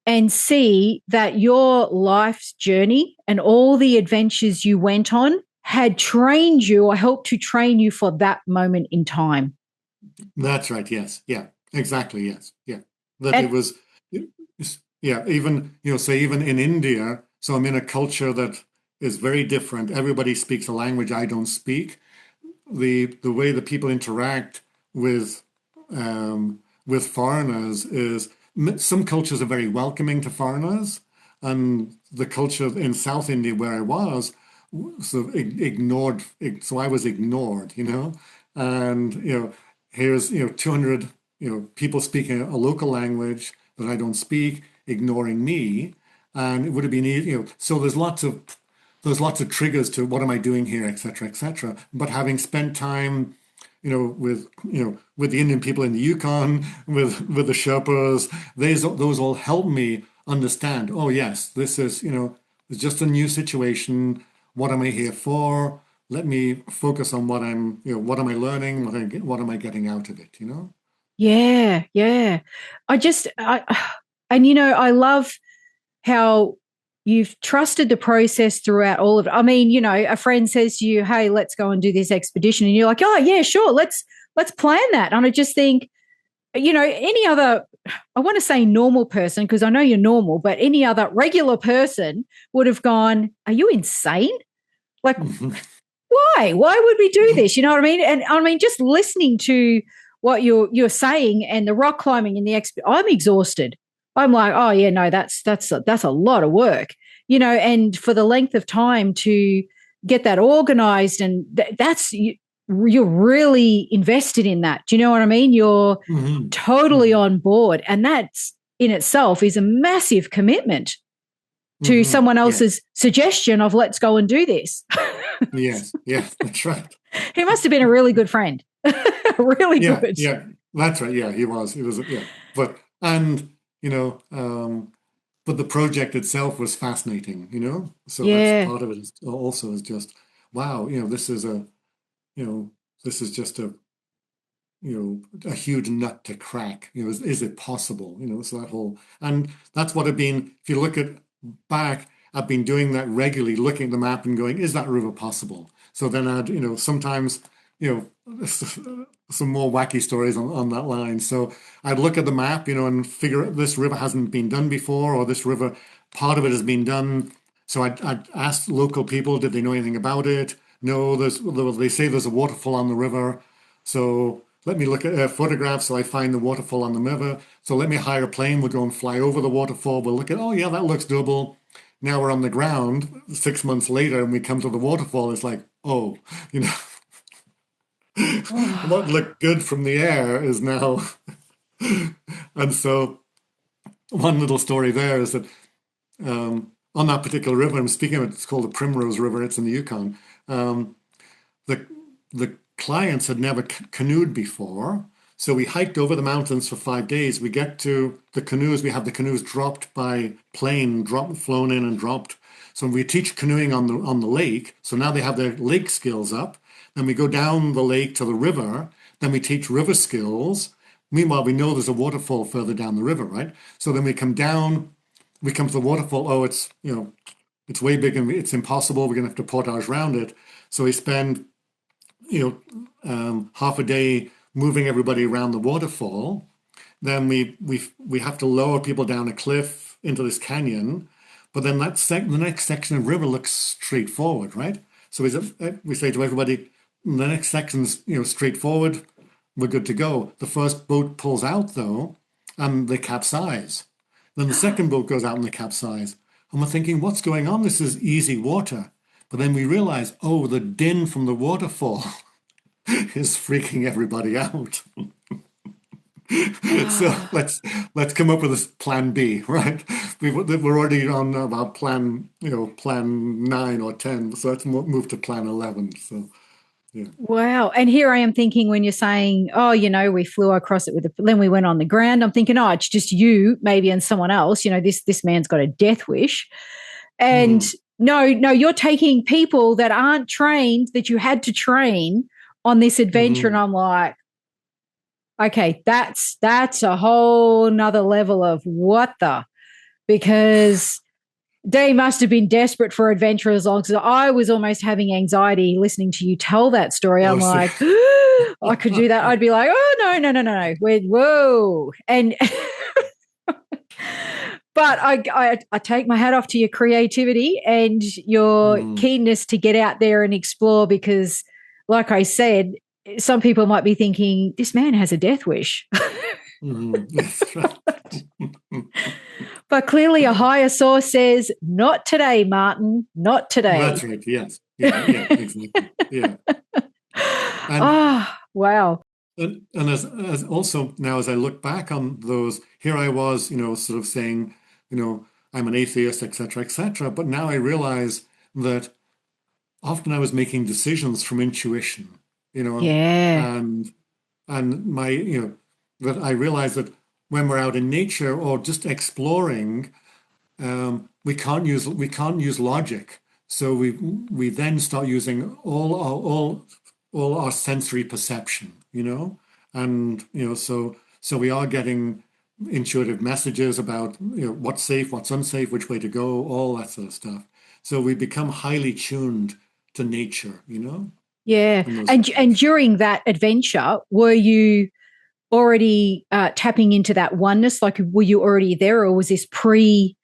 Speaker 2: and see that your life's journey and all the adventures you went on had trained you or helped to train you for that moment in time.
Speaker 1: That's right. Yes. Yeah. Exactly. Yes. Yeah. That it
Speaker 2: And
Speaker 1: was. Yeah. Even say even in India. So I'm in a culture that is very different. Everybody speaks a language I don't speak. The way that people interact with foreigners is some cultures are very welcoming to foreigners, and the culture in South India where I was sort of ignored. So I was ignored, and here's 200 people speaking a local language that I don't speak, ignoring me, and it would have been easy. So there's lots of triggers to what am I doing here, et cetera, et cetera. But having spent time, with the Indian people in the Yukon, with the Sherpas, those all help me understand. Oh yes, this is it's just a new situation. What am I here for? Let me focus on what am I learning? What am I getting out of it?
Speaker 2: Yeah, yeah. I love how you've trusted the process throughout all of it. I mean, a friend says to you, "Hey, let's go and do this expedition," and you're like, "Oh, yeah, sure, let's plan that." And I just think, any other, I want to say normal person because I know you're normal, but any other regular person would have gone, "Are you insane? Like, why? Why would we do this?" You know what I mean? And I mean, just listening to what you're saying and the rock climbing and I'm exhausted. I'm like, oh yeah, no, that's a lot of work, and for the length of time to get that organized, and you're really invested in that. Do you know what I mean? You're totally on board, and that's in itself is a massive commitment to someone else's suggestion of let's go and do this.
Speaker 1: Yes, that's right.
Speaker 2: He must have been a really good friend. Really good.
Speaker 1: Yeah, that's right. Yeah, he was. Yeah. And, but the project itself was fascinating. So that's
Speaker 2: Yeah.
Speaker 1: part of it also is just, wow, this is just a huge nut to crack. Is it possible? So and that's what I've been, if you look at back, I've been doing that regularly, looking at the map and going, is that river possible? So then sometimes, some more wacky stories on that line. So I'd look at the map, and figure this river hasn't been done before, or this river, part of it has been done. So I'd ask local people, did they know anything about it? No, they say there's a waterfall on the river. So let me look at photographs. So I find the waterfall on the river. So let me hire a plane. We'll go and fly over the waterfall. We'll look at, oh yeah, that looks doable. Now we're on the ground 6 months later and we come to the waterfall. It's like, oh, what looked good from the air is now. And so one little story there is that on that particular river I'm speaking of, it's called the Primrose River. It's in the Yukon. The clients had never canoed before. So we hiked over the mountains for 5 days. We get to the canoes. We have the canoes dropped by plane, flown in and dropped. So we teach canoeing on the lake. So now they have their lake skills up. Then we go down the lake to the river. Then we teach river skills. Meanwhile, we know there's a waterfall further down the river, right? So then we come down. We come to the waterfall. Oh, it's it's way big and it's impossible. We're going to have to portage around it. So we spend half a day moving everybody around the waterfall. Then we have to lower people down a cliff into this canyon. But then the next section of river looks straightforward, right? So we say to everybody, the next section's straightforward. We're good to go. The first boat pulls out though, and they capsize. Then the second boat goes out and they capsize. And we're thinking, what's going on? This is easy water. But then we realize, oh, the din from the waterfall is freaking everybody out. So let's come up with a plan B, right? We're already on about plan 9 or 10. So let's move to plan 11. So yeah.
Speaker 2: Wow. And here I am thinking when you're saying, oh, we flew across it then we went on the ground. I'm thinking, oh, it's just you maybe and someone else. This man's got a death wish. And no, you're taking people that aren't trained, that you had to train on this adventure. And I'm like, okay, that's a whole nother level of what the, because they must have been desperate for adventure as long as I was almost having anxiety listening to you tell that story. I'm like, I could do that. I'd be like, oh, no. Whoa. And, but But I take my hat off to your creativity and your keenness to get out there and explore because, like I said, some people might be thinking, this man has a death wish.
Speaker 1: That's right.
Speaker 2: But clearly a higher source says, not today, Martyn, not today.
Speaker 1: That's right. Yes. Yeah, exactly. Yeah. And
Speaker 2: Wow.
Speaker 1: and as also now as I look back on those, here I was, sort of saying, I'm an atheist, etc., but now I realize that often I was making decisions from intuition,
Speaker 2: Yeah.
Speaker 1: and my, that I realize that when we're out in nature or just exploring, we can't use logic. So we then start using all our sensory perception, and so we are getting intuitive messages about what's safe, what's unsafe, which way to go, all that sort of stuff. So we become highly tuned to nature,
Speaker 2: Yeah. And during that adventure, were you already tapping into that oneness? Like, were you already there, or was this pre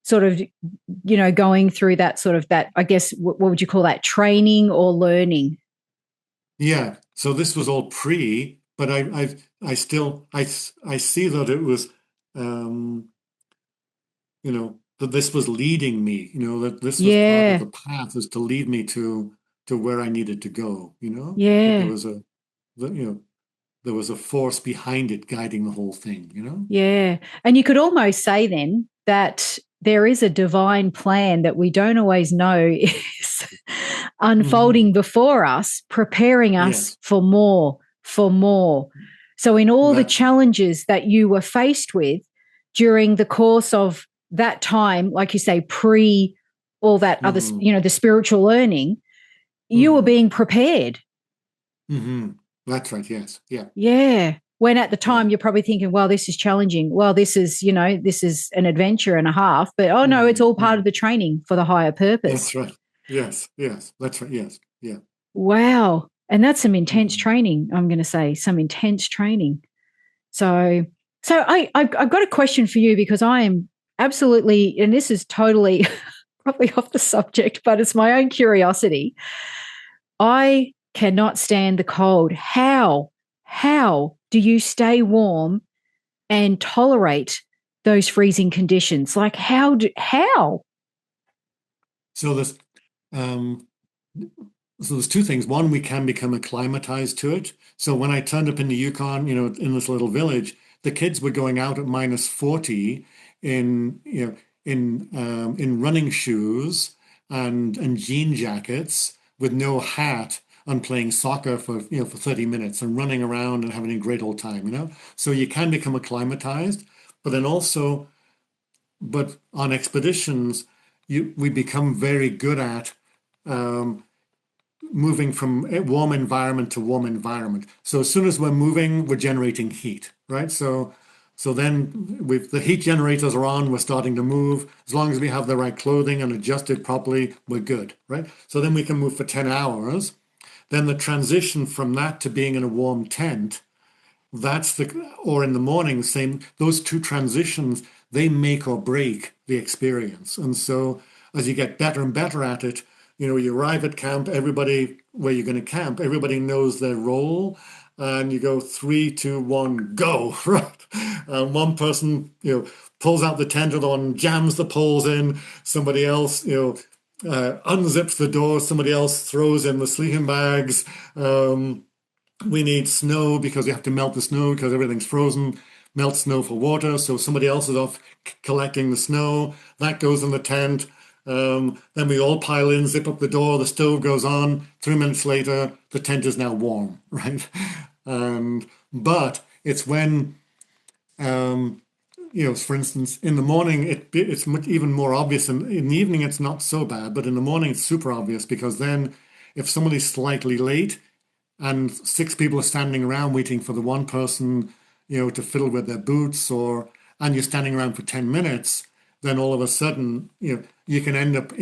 Speaker 2: sort of, going through that sort of that, I guess, what would you call that, training or learning?
Speaker 1: Yeah. So this was all pre, but I still I see that it was, um, that this was leading me, that this was part of
Speaker 2: Yeah.
Speaker 1: the path is to lead me to where I needed to go, that
Speaker 2: Yeah.
Speaker 1: there was a force behind it guiding the whole thing.
Speaker 2: Yeah. And you could almost say then that there is a divine plan that we don't always know is unfolding before us, preparing us
Speaker 1: Yes,
Speaker 2: for more, for more. So, in all the
Speaker 1: that's right.
Speaker 2: challenges that you were faced with during the course of that time, like you say, pre all that other, the spiritual learning, you were being prepared.
Speaker 1: That's right. Yes. Yeah.
Speaker 2: Yeah. When at the
Speaker 1: Yeah.
Speaker 2: time you're probably thinking, well, this is challenging. Well, this is, this is an adventure and a half. But oh no, it's all part of the training for the higher purpose.
Speaker 1: That's right. Yes. Yes. That's right. Yes. Yeah.
Speaker 2: Wow. And that's some intense training, I'm going to say, some intense training. So I've got a question for you because I am absolutely, and this is totally probably off the subject, but it's my own curiosity. I cannot stand the cold. How do you stay warm and tolerate those freezing conditions? Like how?
Speaker 1: So there's um, so there's two things. One, we can become acclimatized to it. So when I turned up in the Yukon, in this little village, the kids were going out at -40 in in running shoes and jean jackets with no hat and playing soccer for 30 minutes and running around and having a great old time. So you can become acclimatized, but then also, but on expeditions, we become very good at um, moving from a warm environment to warm environment. So as soon as we're moving, we're generating heat, right? So then with the heat generators are on, we're starting to move. As long as we have the right clothing and adjusted properly, we're good, right? So then we can move for 10 hours. Then the transition from that to being in a warm tent, or in the morning, same, those two transitions, they make or break the experience. And so as you get better and better at it, you arrive at camp, everybody, where you're going to camp, everybody knows their role, and you go 3, 2, 1, go, right? And one person, pulls out the tent, other one jams the poles in, somebody else, unzips the door, somebody else throws in the sleeping bags. We need snow because we have to melt the snow because everything's frozen. Melt snow for water, so somebody else is off collecting the snow. That goes in the tent. Then we all pile in, zip up the door, the stove goes on. 3 minutes later, the tent is now warm, right? But it's when, for instance, in the morning, it's even more obvious. And in the evening, it's not so bad. But in the morning, it's super obvious because then if somebody's slightly late and 6 people are standing around waiting for the one person, to fiddle with their boots, and you're standing around for 10 minutes, then all of a sudden, you can end up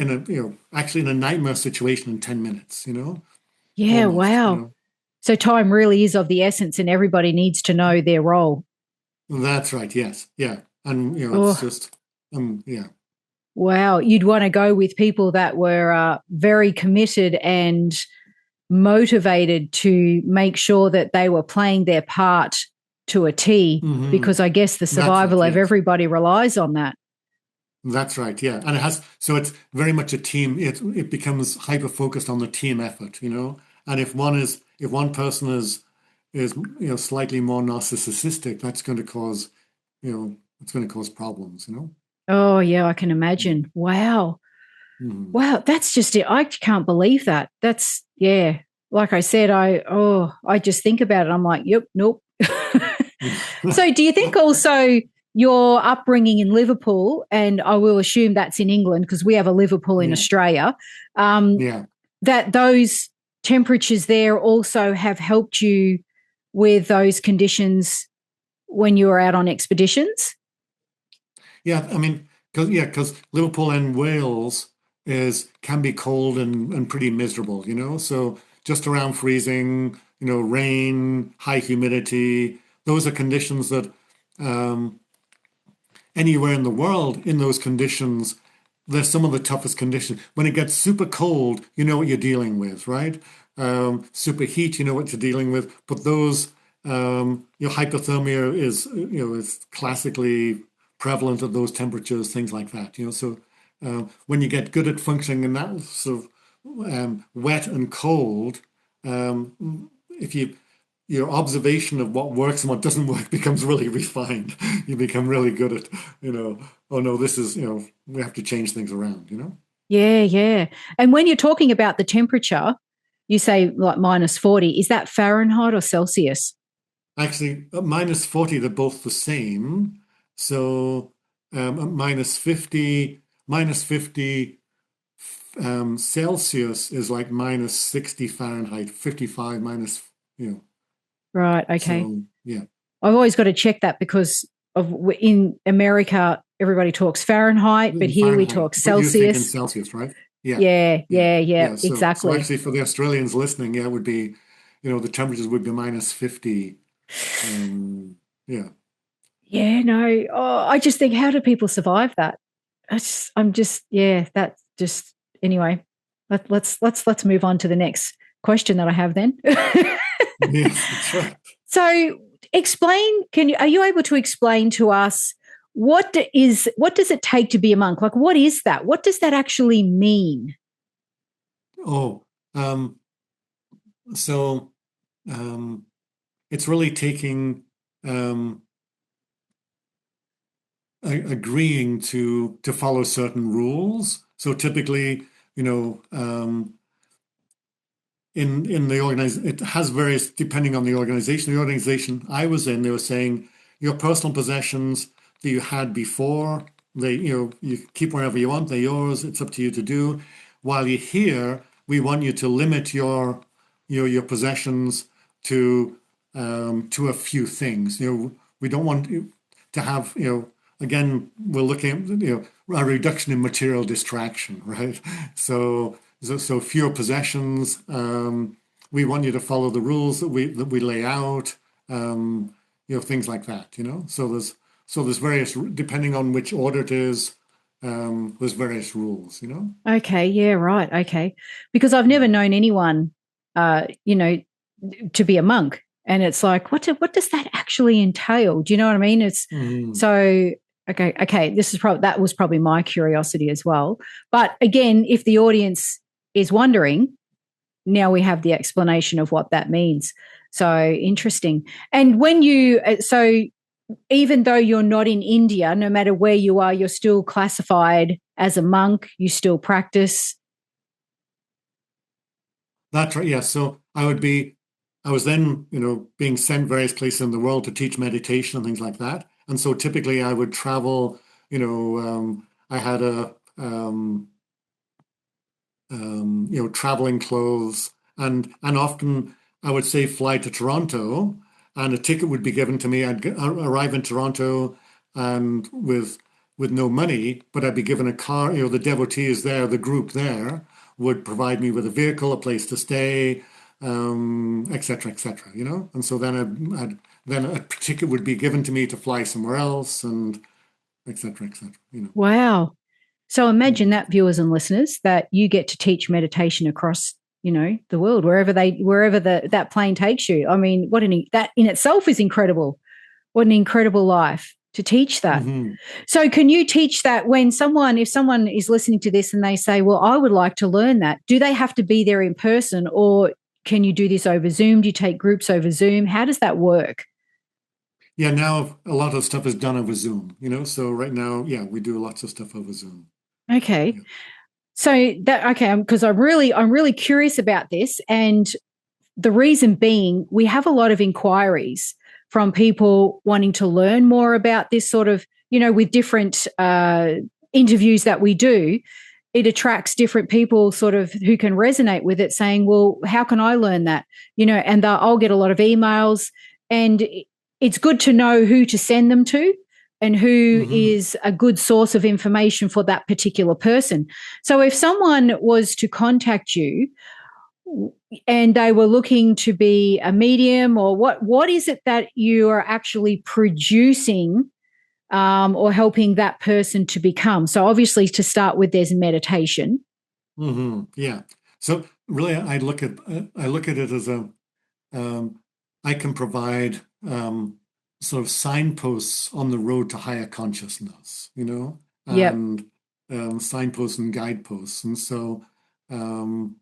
Speaker 1: actually in a nightmare situation in 10 minutes,
Speaker 2: Yeah,
Speaker 1: almost,
Speaker 2: wow. So time really is of the essence and everybody needs to know their role.
Speaker 1: That's right. Yes. Yeah. And, it's
Speaker 2: Oh,
Speaker 1: just. Yeah.
Speaker 2: Wow. You'd want to go with people that were very committed and motivated to make sure that they were playing their part to a T,
Speaker 1: Hmm.
Speaker 2: because I guess the
Speaker 1: That's right.
Speaker 2: survival of
Speaker 1: Yes.
Speaker 2: everybody relies on that.
Speaker 1: That's right. Yeah. And it has, so it's very much a team. It becomes hyper focused on the team effort, you know. And if one person is, slightly more narcissistic, that's going to cause, it's going to cause problems, you know.
Speaker 2: Oh, yeah, I can imagine. Wow.
Speaker 1: Mhm.
Speaker 2: Wow, that's just it. I can't believe that. That's yeah. Like I said, I just think about it. I'm like, yep, nope. So do you think also your upbringing in Liverpool, and I will assume that's in England because we have a Liverpool in
Speaker 1: Yeah.
Speaker 2: Australia, um,
Speaker 1: Yeah.
Speaker 2: that those temperatures there also have helped you with those conditions when you were out on expeditions?
Speaker 1: Yeah, I mean, because Liverpool and Wales is can be cold and pretty miserable, you know. So just around freezing, rain, high humidity, those are conditions that um, anywhere in the world in those conditions, they're some of the toughest conditions. When it gets super cold, you know what you're dealing with, right? Super heat, you know what you're dealing with. But those, hypothermia is classically prevalent at those temperatures, things like that. So when you get good at functioning in that sort of wet and cold, if your observation of what works and what doesn't work becomes really refined. You become really good at, oh no, this is, we have to change things around, you know?
Speaker 2: Yeah, yeah. And when you're talking about the temperature, you say like minus 40, is that Fahrenheit or Celsius?
Speaker 1: Actually, at minus 40, they're both the same. So at minus 50 Celsius is like minus 60 Fahrenheit, 55 minus, you know,
Speaker 2: Right. Okay.
Speaker 1: so yeah,
Speaker 2: I've always got to check that because of in America, everybody talks Fahrenheit, but
Speaker 1: in
Speaker 2: here we
Speaker 1: Fahrenheit,
Speaker 2: talk
Speaker 1: but you think in
Speaker 2: Celsius.
Speaker 1: Celsius, right? Yeah,
Speaker 2: Yeah,
Speaker 1: yeah,
Speaker 2: yeah, yeah,
Speaker 1: yeah. So
Speaker 2: exactly.
Speaker 1: actually, for the Australians listening, yeah, it would be, the temperatures would be minus 50. Um, yeah,
Speaker 2: Yeah, no. Oh, I just think, how do people survive that? I'm just, yeah, that's just anyway. Let's move on to the next question that I have then.
Speaker 1: yes, that's right.
Speaker 2: So explain, are you able to explain to us what does it take to be a monk? Like what is that? What does that actually mean?
Speaker 1: Oh, so um, it's really taking um, agreeing to follow certain rules. So typically, you know, in the organization, it has various depending on the organization. The organization I was in, they were saying your personal possessions that you had before, you keep wherever you want, they're yours, it's up to you to do. While you're here, we want you to limit your possessions to a few things. We don't want you to have, again, we're looking at, a reduction in material distraction, right? So fewer possessions. We want you to follow the rules that we lay out. Things like that. So there's various depending on which order it is. There's various rules.
Speaker 2: Okay, yeah, right. Okay. Because I've never known anyone you know, to be a monk. And it's like, what does that actually entail? Do you know what I mean? It's
Speaker 1: Mm.
Speaker 2: so okay. This is probably that was probably my curiosity as well. But again, if the audience is wondering, now we have the explanation of what that means. So interesting. And when you so even though you're not in India, no matter where you are, you're still classified as a monk. You still practice.
Speaker 1: That's right. Yeah. So I was then, being sent various places in the world to teach meditation and things like that. And so typically I would travel, I had traveling clothes and often I would say fly to Toronto and a ticket would be given to me. Arrive in Toronto and with no money, but I'd be given a car, the devotees there, the group there would provide me with a vehicle, a place to stay, et cetera, et cetera, And so then then a ticket would be given to me to fly somewhere else. And etc., etc.
Speaker 2: Wow. So imagine
Speaker 1: Mm.
Speaker 2: that, viewers and listeners, that you get to teach meditation across, the world, wherever that plane takes you. I mean, that in itself is incredible. What an incredible life to teach that.
Speaker 1: Mm-hmm.
Speaker 2: So can you teach that if someone is listening to this and they say, well, I would like to learn that, do they have to be there in person, or can you do this over Zoom? Do you take groups over Zoom? How does that work?
Speaker 1: Yeah, now a lot of stuff is done over Zoom, So right now, yeah, we do lots of stuff over Zoom.
Speaker 2: Okay.
Speaker 1: Yeah.
Speaker 2: So because I'm really curious about this, and the reason being, we have a lot of inquiries from people wanting to learn more about this sort of, with different interviews that we do. It attracts different people sort of who can resonate with it, saying, well, how can I learn that? And I'll get a lot of emails, and it's good to know who to send them to and who
Speaker 1: Mm-hmm.
Speaker 2: is a good source of information for that particular person. So if someone was to contact you and they were looking to be a medium, or what is it that you are actually producing, or helping that person to become? So obviously, to start with, there's meditation.
Speaker 1: Mm-hmm. Yeah. So really, I look at it as um, I can provide sort of signposts on the road to higher consciousness,
Speaker 2: Yep.
Speaker 1: and signposts and guideposts, and so. Um,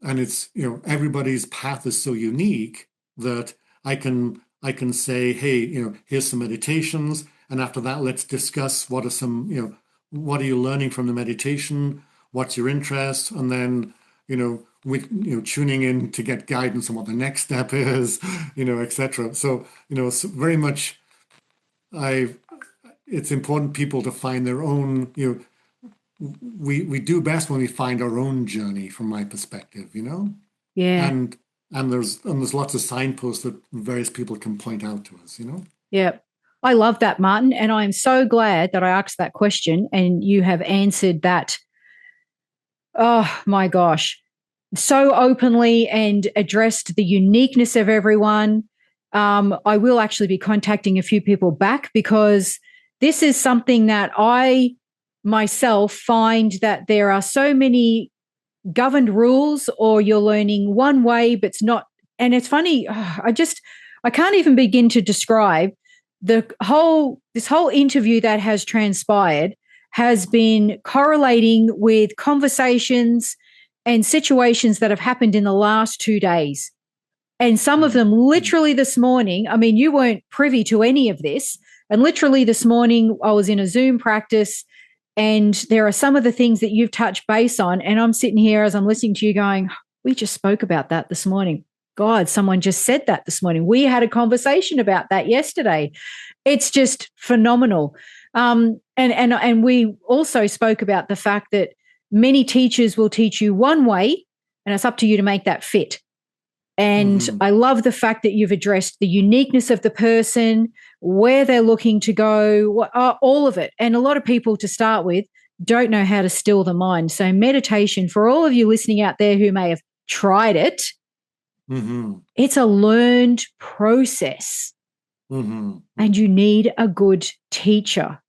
Speaker 1: and it's everybody's path is so unique that I can say, hey, here's some meditations, and after that let's discuss what are you learning from the meditation, what's your interest, and then we tuning in to get guidance on what the next step is, etc. So it's very much I it's important people to find their own, we do best when we find our own journey, from my perspective.
Speaker 2: Yeah.
Speaker 1: and there's lots of signposts that various people can point out to us.
Speaker 2: Yep. I love that, Martyn, and I'm so glad that I asked that question and you have answered that. Oh my gosh, so openly, and addressed the uniqueness of everyone. I will actually be contacting a few people back, because this is something that I myself find that there are so many governed rules, or you're learning one way, but it's not. And it's funny, I can't even begin to describe this whole interview that has transpired has been correlating with conversations and situations that have happened in the last 2 days. And some of them
Speaker 1: Mhm.
Speaker 2: literally this morning. I mean, you weren't privy to any of this. And literally this morning, I was in a Zoom practice, and there are some of the things that you've touched base on. And I'm sitting here as I'm listening to you going, we just spoke about that this morning. God, someone just said that this morning. We had a conversation about that yesterday. It's just phenomenal. And we also spoke about the fact that many teachers will teach you one way, and it's up to you to make that fit. And
Speaker 1: Mhm.
Speaker 2: I love the fact that you've addressed the uniqueness of the person, where they're looking to go, all of it. And a lot of people, to start with, don't know how to still the mind. So meditation, for all of you listening out there who may have tried it,
Speaker 1: Mhm.
Speaker 2: it's a learned process,
Speaker 1: Mhm.
Speaker 2: and you need a good teacher.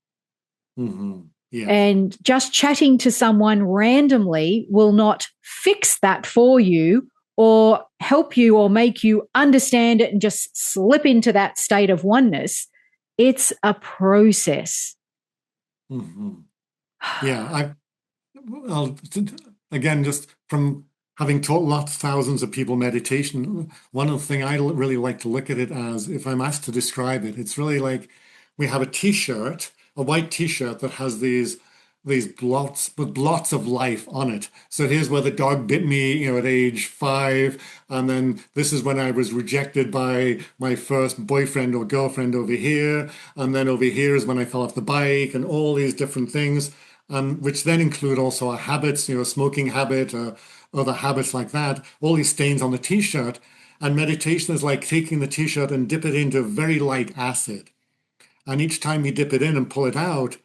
Speaker 1: Mhm. Yes.
Speaker 2: And just chatting to someone randomly will not fix that for you, or help you, or make you understand it and just slip into that state of oneness. It's a process.
Speaker 1: Mhm. Yeah. I'll again, just from having taught lots, thousands of people meditation, one of the things I really like to look at it as, if I'm asked to describe it, it's really like we have a T-shirt, a white T-shirt that has these blots with blots of life on it. So here's where the dog bit me, at age 5, and then this is when I was rejected by my first boyfriend or girlfriend over here, and then over here is when I fell off the bike, and all these different things, which then include also our habits, smoking habit, other habits like that, all these stains on the T-shirt. And meditation is like taking the T-shirt and dip it into very light acid. And each time you dip it in and pull it out,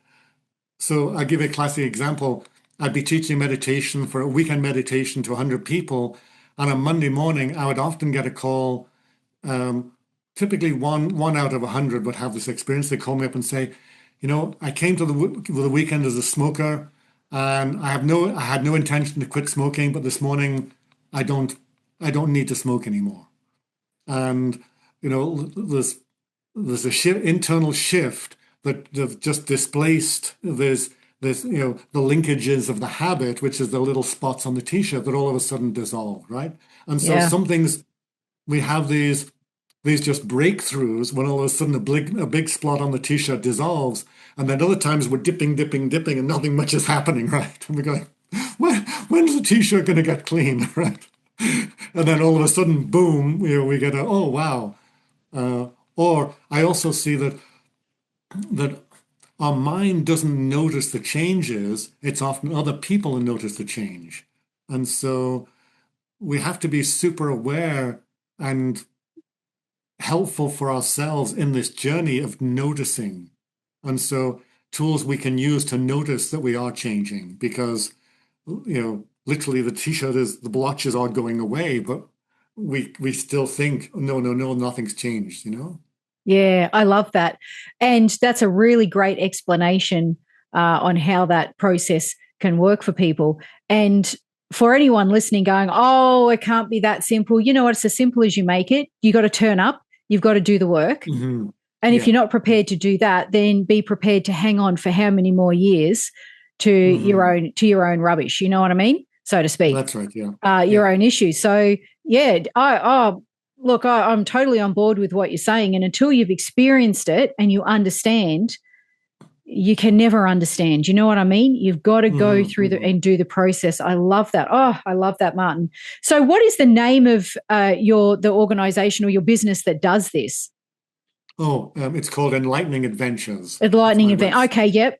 Speaker 1: so I'll give you a classic example. I'd be teaching meditation for a weekend meditation to 100 people. And on Monday morning, I would often get a call. Um, Typically, one out of 100 would have this experience. They call me up and say, I came to the weekend as a smoker, and I had no intention to quit smoking, but this morning I don't, I don't need to smoke anymore. And there's a internal shift that just displaced this the linkages of the habit, which is the little spots on the t-shirt that all of a sudden dissolve, right? And so
Speaker 2: Yeah.
Speaker 1: some things we have these just breakthroughs when all of a sudden a big spot on the t-shirt dissolves, and then other times we're dipping, dipping, dipping, and nothing much is happening, right? And we're going, when's the t-shirt going to get clean, right? And then all of a sudden, boom, we get oh wow. Or I also see that our mind doesn't notice the changes. It's often other people who notice the change. And so we have to be super aware and helpful for ourselves in this journey of noticing. And so tools we can use to notice that we are changing because, literally the blotches are going away, but we still think, no, no, no, nothing's changed.
Speaker 2: Yeah, I love that. And that's a really great explanation on how that process can work for people. And for anyone listening going, oh, it can't be that simple. You know what? It's as simple as you make it. You got to turn up. You've got to do the work.
Speaker 1: Mm-hmm.
Speaker 2: And if
Speaker 1: Yeah.
Speaker 2: you're not prepared to do that, then be prepared to hang on for how many more years to
Speaker 1: Mm-hmm.
Speaker 2: your own rubbish. You know what I mean? So to speak.
Speaker 1: That's right. Yeah. Yeah.
Speaker 2: Your own issues. So yeah, look, I'm totally on board with what you're saying. And until you've experienced it and you understand, you can never understand. You know what I mean? You've got to go
Speaker 1: Mm-hmm.
Speaker 2: through
Speaker 1: Mm-hmm.
Speaker 2: and do the process. I love that. Oh, I love that, Martyn. So what is the name of the organization or your business that does this?
Speaker 1: Oh, it's called Enlightening Adventures.
Speaker 2: A
Speaker 1: That's
Speaker 2: lightning
Speaker 1: my
Speaker 2: event.
Speaker 1: website.
Speaker 2: Okay, yep.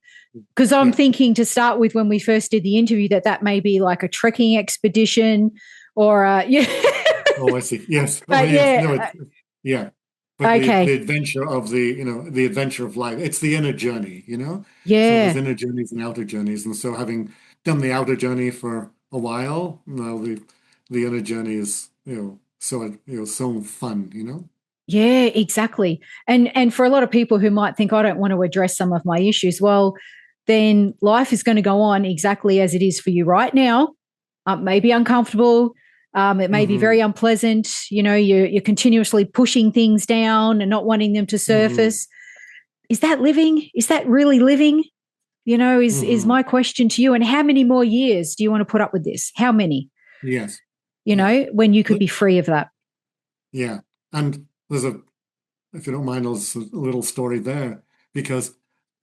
Speaker 2: Because I'm
Speaker 1: Yeah.
Speaker 2: thinking to start with when we first did the interview that may be like a trekking expedition or yeah.
Speaker 1: Oh, I see. Yes. Oh,
Speaker 2: But
Speaker 1: yes. No,
Speaker 2: yeah,
Speaker 1: yeah. But the
Speaker 2: okay.
Speaker 1: adventure of the adventure of life. It's the inner journey. So there's
Speaker 2: Yeah.
Speaker 1: inner journeys and outer journeys. And so having done the outer journey for a while, now the inner journey is, so fun.
Speaker 2: Yeah, exactly. And for a lot of people who might think I don't want to address some of my issues, well, then life is going to go on exactly as it is for you right now. It may be uncomfortable. It may be
Speaker 1: Mm-hmm.
Speaker 2: very unpleasant. You're continuously pushing things down and not wanting them to
Speaker 1: Mm-hmm.
Speaker 2: surface. Is that living? Is that really living? Is
Speaker 1: Mm-hmm.
Speaker 2: my question to you. And how many more years do you want to put up with this? How many?
Speaker 1: Yes. Yes.
Speaker 2: When you could
Speaker 1: But
Speaker 2: be free of that.
Speaker 1: yeah. And if you don't mind, there's a little story there because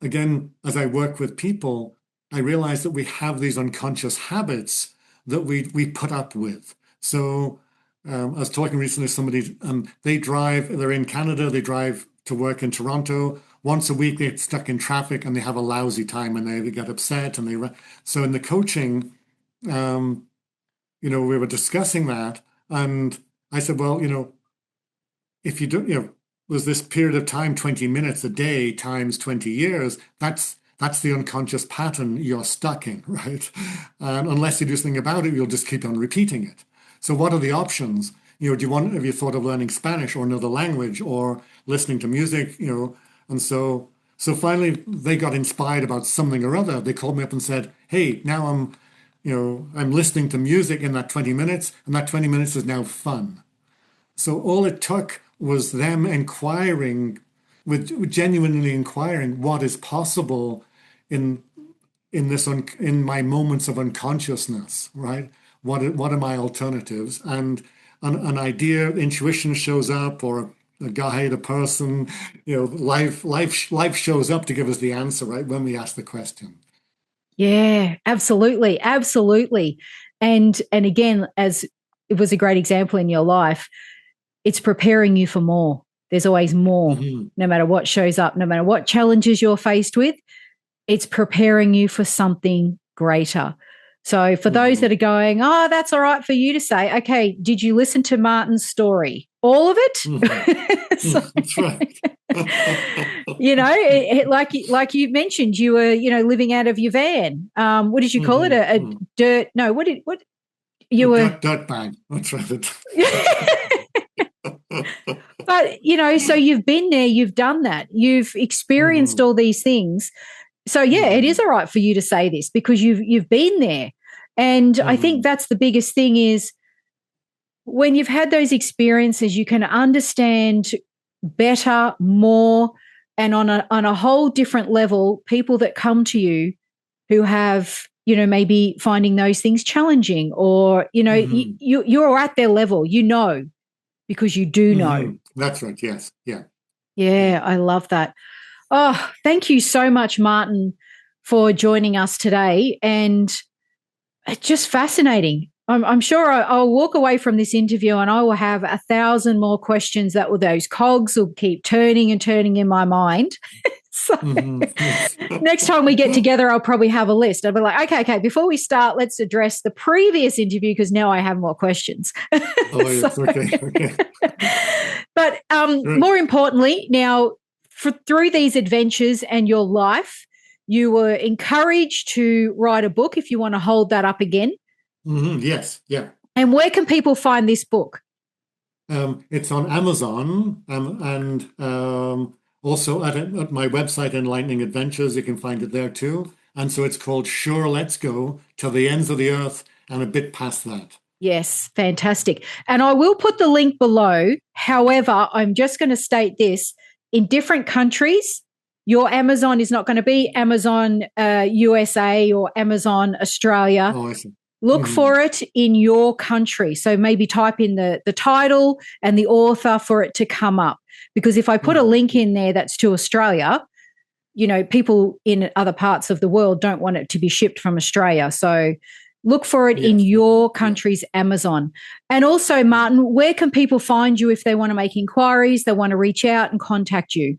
Speaker 1: again, as I work with people, I realize that we have these unconscious habits that we put up with. So I was talking recently to somebody, they're in Canada, they drive to work in Toronto. Once a week, they get stuck in traffic and they have a lousy time and they get upset and so in the coaching, um, we were discussing that and I said, well, if you don't, there's this period of time, 20 minutes a day times 20 years, that's the unconscious pattern you're stuck in, right? And unless you do something about it, you'll just keep on repeating it. So what are the options? Have you thought of learning Spanish or another language or listening to music, And so finally they got inspired about something or other. They called me up and said, hey, now I'm listening to music in that 20 minutes, and that 20 minutes is now fun. So all it took was them inquiring, with genuinely inquiring what is possible in in my moments of unconsciousness, right? What are my alternatives? And an idea, intuition shows up, or a guide, a person, life shows up to give us the answer, right? When we ask the question.
Speaker 2: Yeah, absolutely. Absolutely. And again, as it was a great example in your life, it's preparing you for more. There's always more,
Speaker 1: Hmm.
Speaker 2: no matter what shows up, no matter what challenges you're faced with, it's preparing you for something greater. So for those that
Speaker 1: Hmm.
Speaker 2: are going, oh, that's all right for you to say, okay, did you listen to Martyn's story? All of
Speaker 1: Hmm.
Speaker 2: it? So,
Speaker 1: That's right.
Speaker 2: like you mentioned, you were, living out of your van. What did you call it?
Speaker 1: Hmm.
Speaker 2: A dirt? No, what
Speaker 1: A
Speaker 2: you were?
Speaker 1: dirt bag. That's right.
Speaker 2: But, so you've been there, you've done that, you've experienced all these things. So, yeah, it is all right for you to say this because you've been there. And I think that's the biggest thing is when you've had those experiences, you can understand better, more, and on a whole different level, people that come to you who have, maybe finding those things challenging or, you're at their level, because you do know.
Speaker 1: That's right. Yes. Yeah.
Speaker 2: Yeah, I love that. Oh, thank you so much, Martyn, for joining us today. And it's just fascinating. I'm sure I'll walk away from this interview and I will have 1,000 more questions those cogs will keep turning and turning in my mind. So next time we get together, I'll probably have a list. I'll be like, okay, before we start, let's address the previous interview because now I have more questions.
Speaker 1: Oh, yes, okay.
Speaker 2: But more importantly, now through these adventures and your life, you were encouraged to write a book if you want to hold that up again.
Speaker 1: Yes, yeah.
Speaker 2: And where can people find this book?
Speaker 1: It's on Amazon and also at my website, Enlightening Adventures. You can find it there too. And so it's called Sure, Let's Go to the Ends of the Earth and a bit past that.
Speaker 2: Yes, fantastic. And I will put the link below. However, I'm just going to state this. In different countries, your Amazon is not going to be Amazon USA or Amazon Australia.
Speaker 1: Oh, I see.
Speaker 2: Look for it in your country. So maybe type in the title and the author for it to come up. Because if I put a link in there that's to Australia, people in other parts of the world don't want it to be shipped from Australia. So look for it in your country's Amazon. And also, Martyn, where can people find you if they want to make inquiries, they want to reach out and contact you?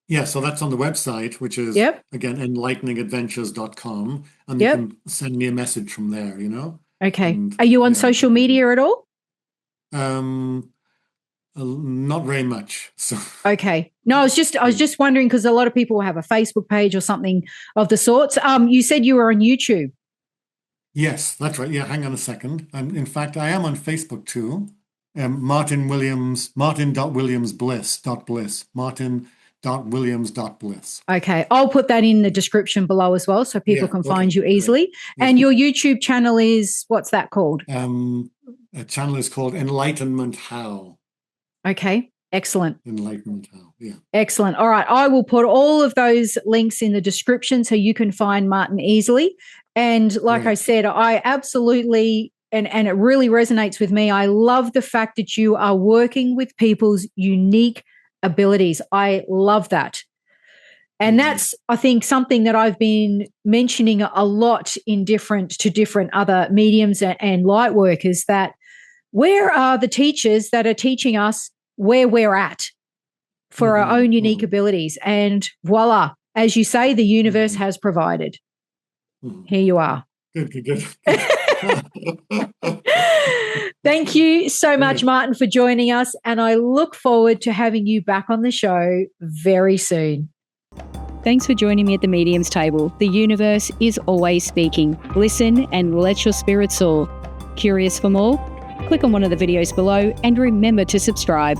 Speaker 1: Yeah, so that's on the website, which is, again, enlighteningadventures.com. And you can send me a message from there,
Speaker 2: Okay.
Speaker 1: And,
Speaker 2: are you on social media at all?
Speaker 1: Not very much. So.
Speaker 2: Okay. No, I was just wondering because a lot of people have a Facebook page or something of the sorts. You said you were on YouTube.
Speaker 1: Yes, that's right. Yeah, hang on a second. And in fact, I am on Facebook too. Martyn.williamsbliss.bliss. Martyn.williams.bliss.
Speaker 2: Okay. I'll put that in the description below as well so people can find you easily. Great. And your YouTube channel is, what's that called?
Speaker 1: A channel is called Enlightenment How.
Speaker 2: Okay. Excellent.
Speaker 1: Enlightenment How. Yeah.
Speaker 2: Excellent. All right. I will put all of those links in the description so you can find Martyn easily. And like I said, I absolutely, and it really resonates with me. I love the fact that you are working with people's unique abilities. I love that. And that's, I think, something that I've been mentioning a lot to different other mediums and light workers, that where are the teachers that are teaching us where we're at for our own unique abilities? And voila, as you say, the universe has provided. Here you are.
Speaker 1: Good.
Speaker 2: Thank you so much, Martyn, for joining us. And I look forward to having you back on the show very soon. Thanks for joining me at the Medium's Table. The universe is always speaking. Listen and let your spirit soar. Curious for more? Click on one of the videos below and remember to subscribe.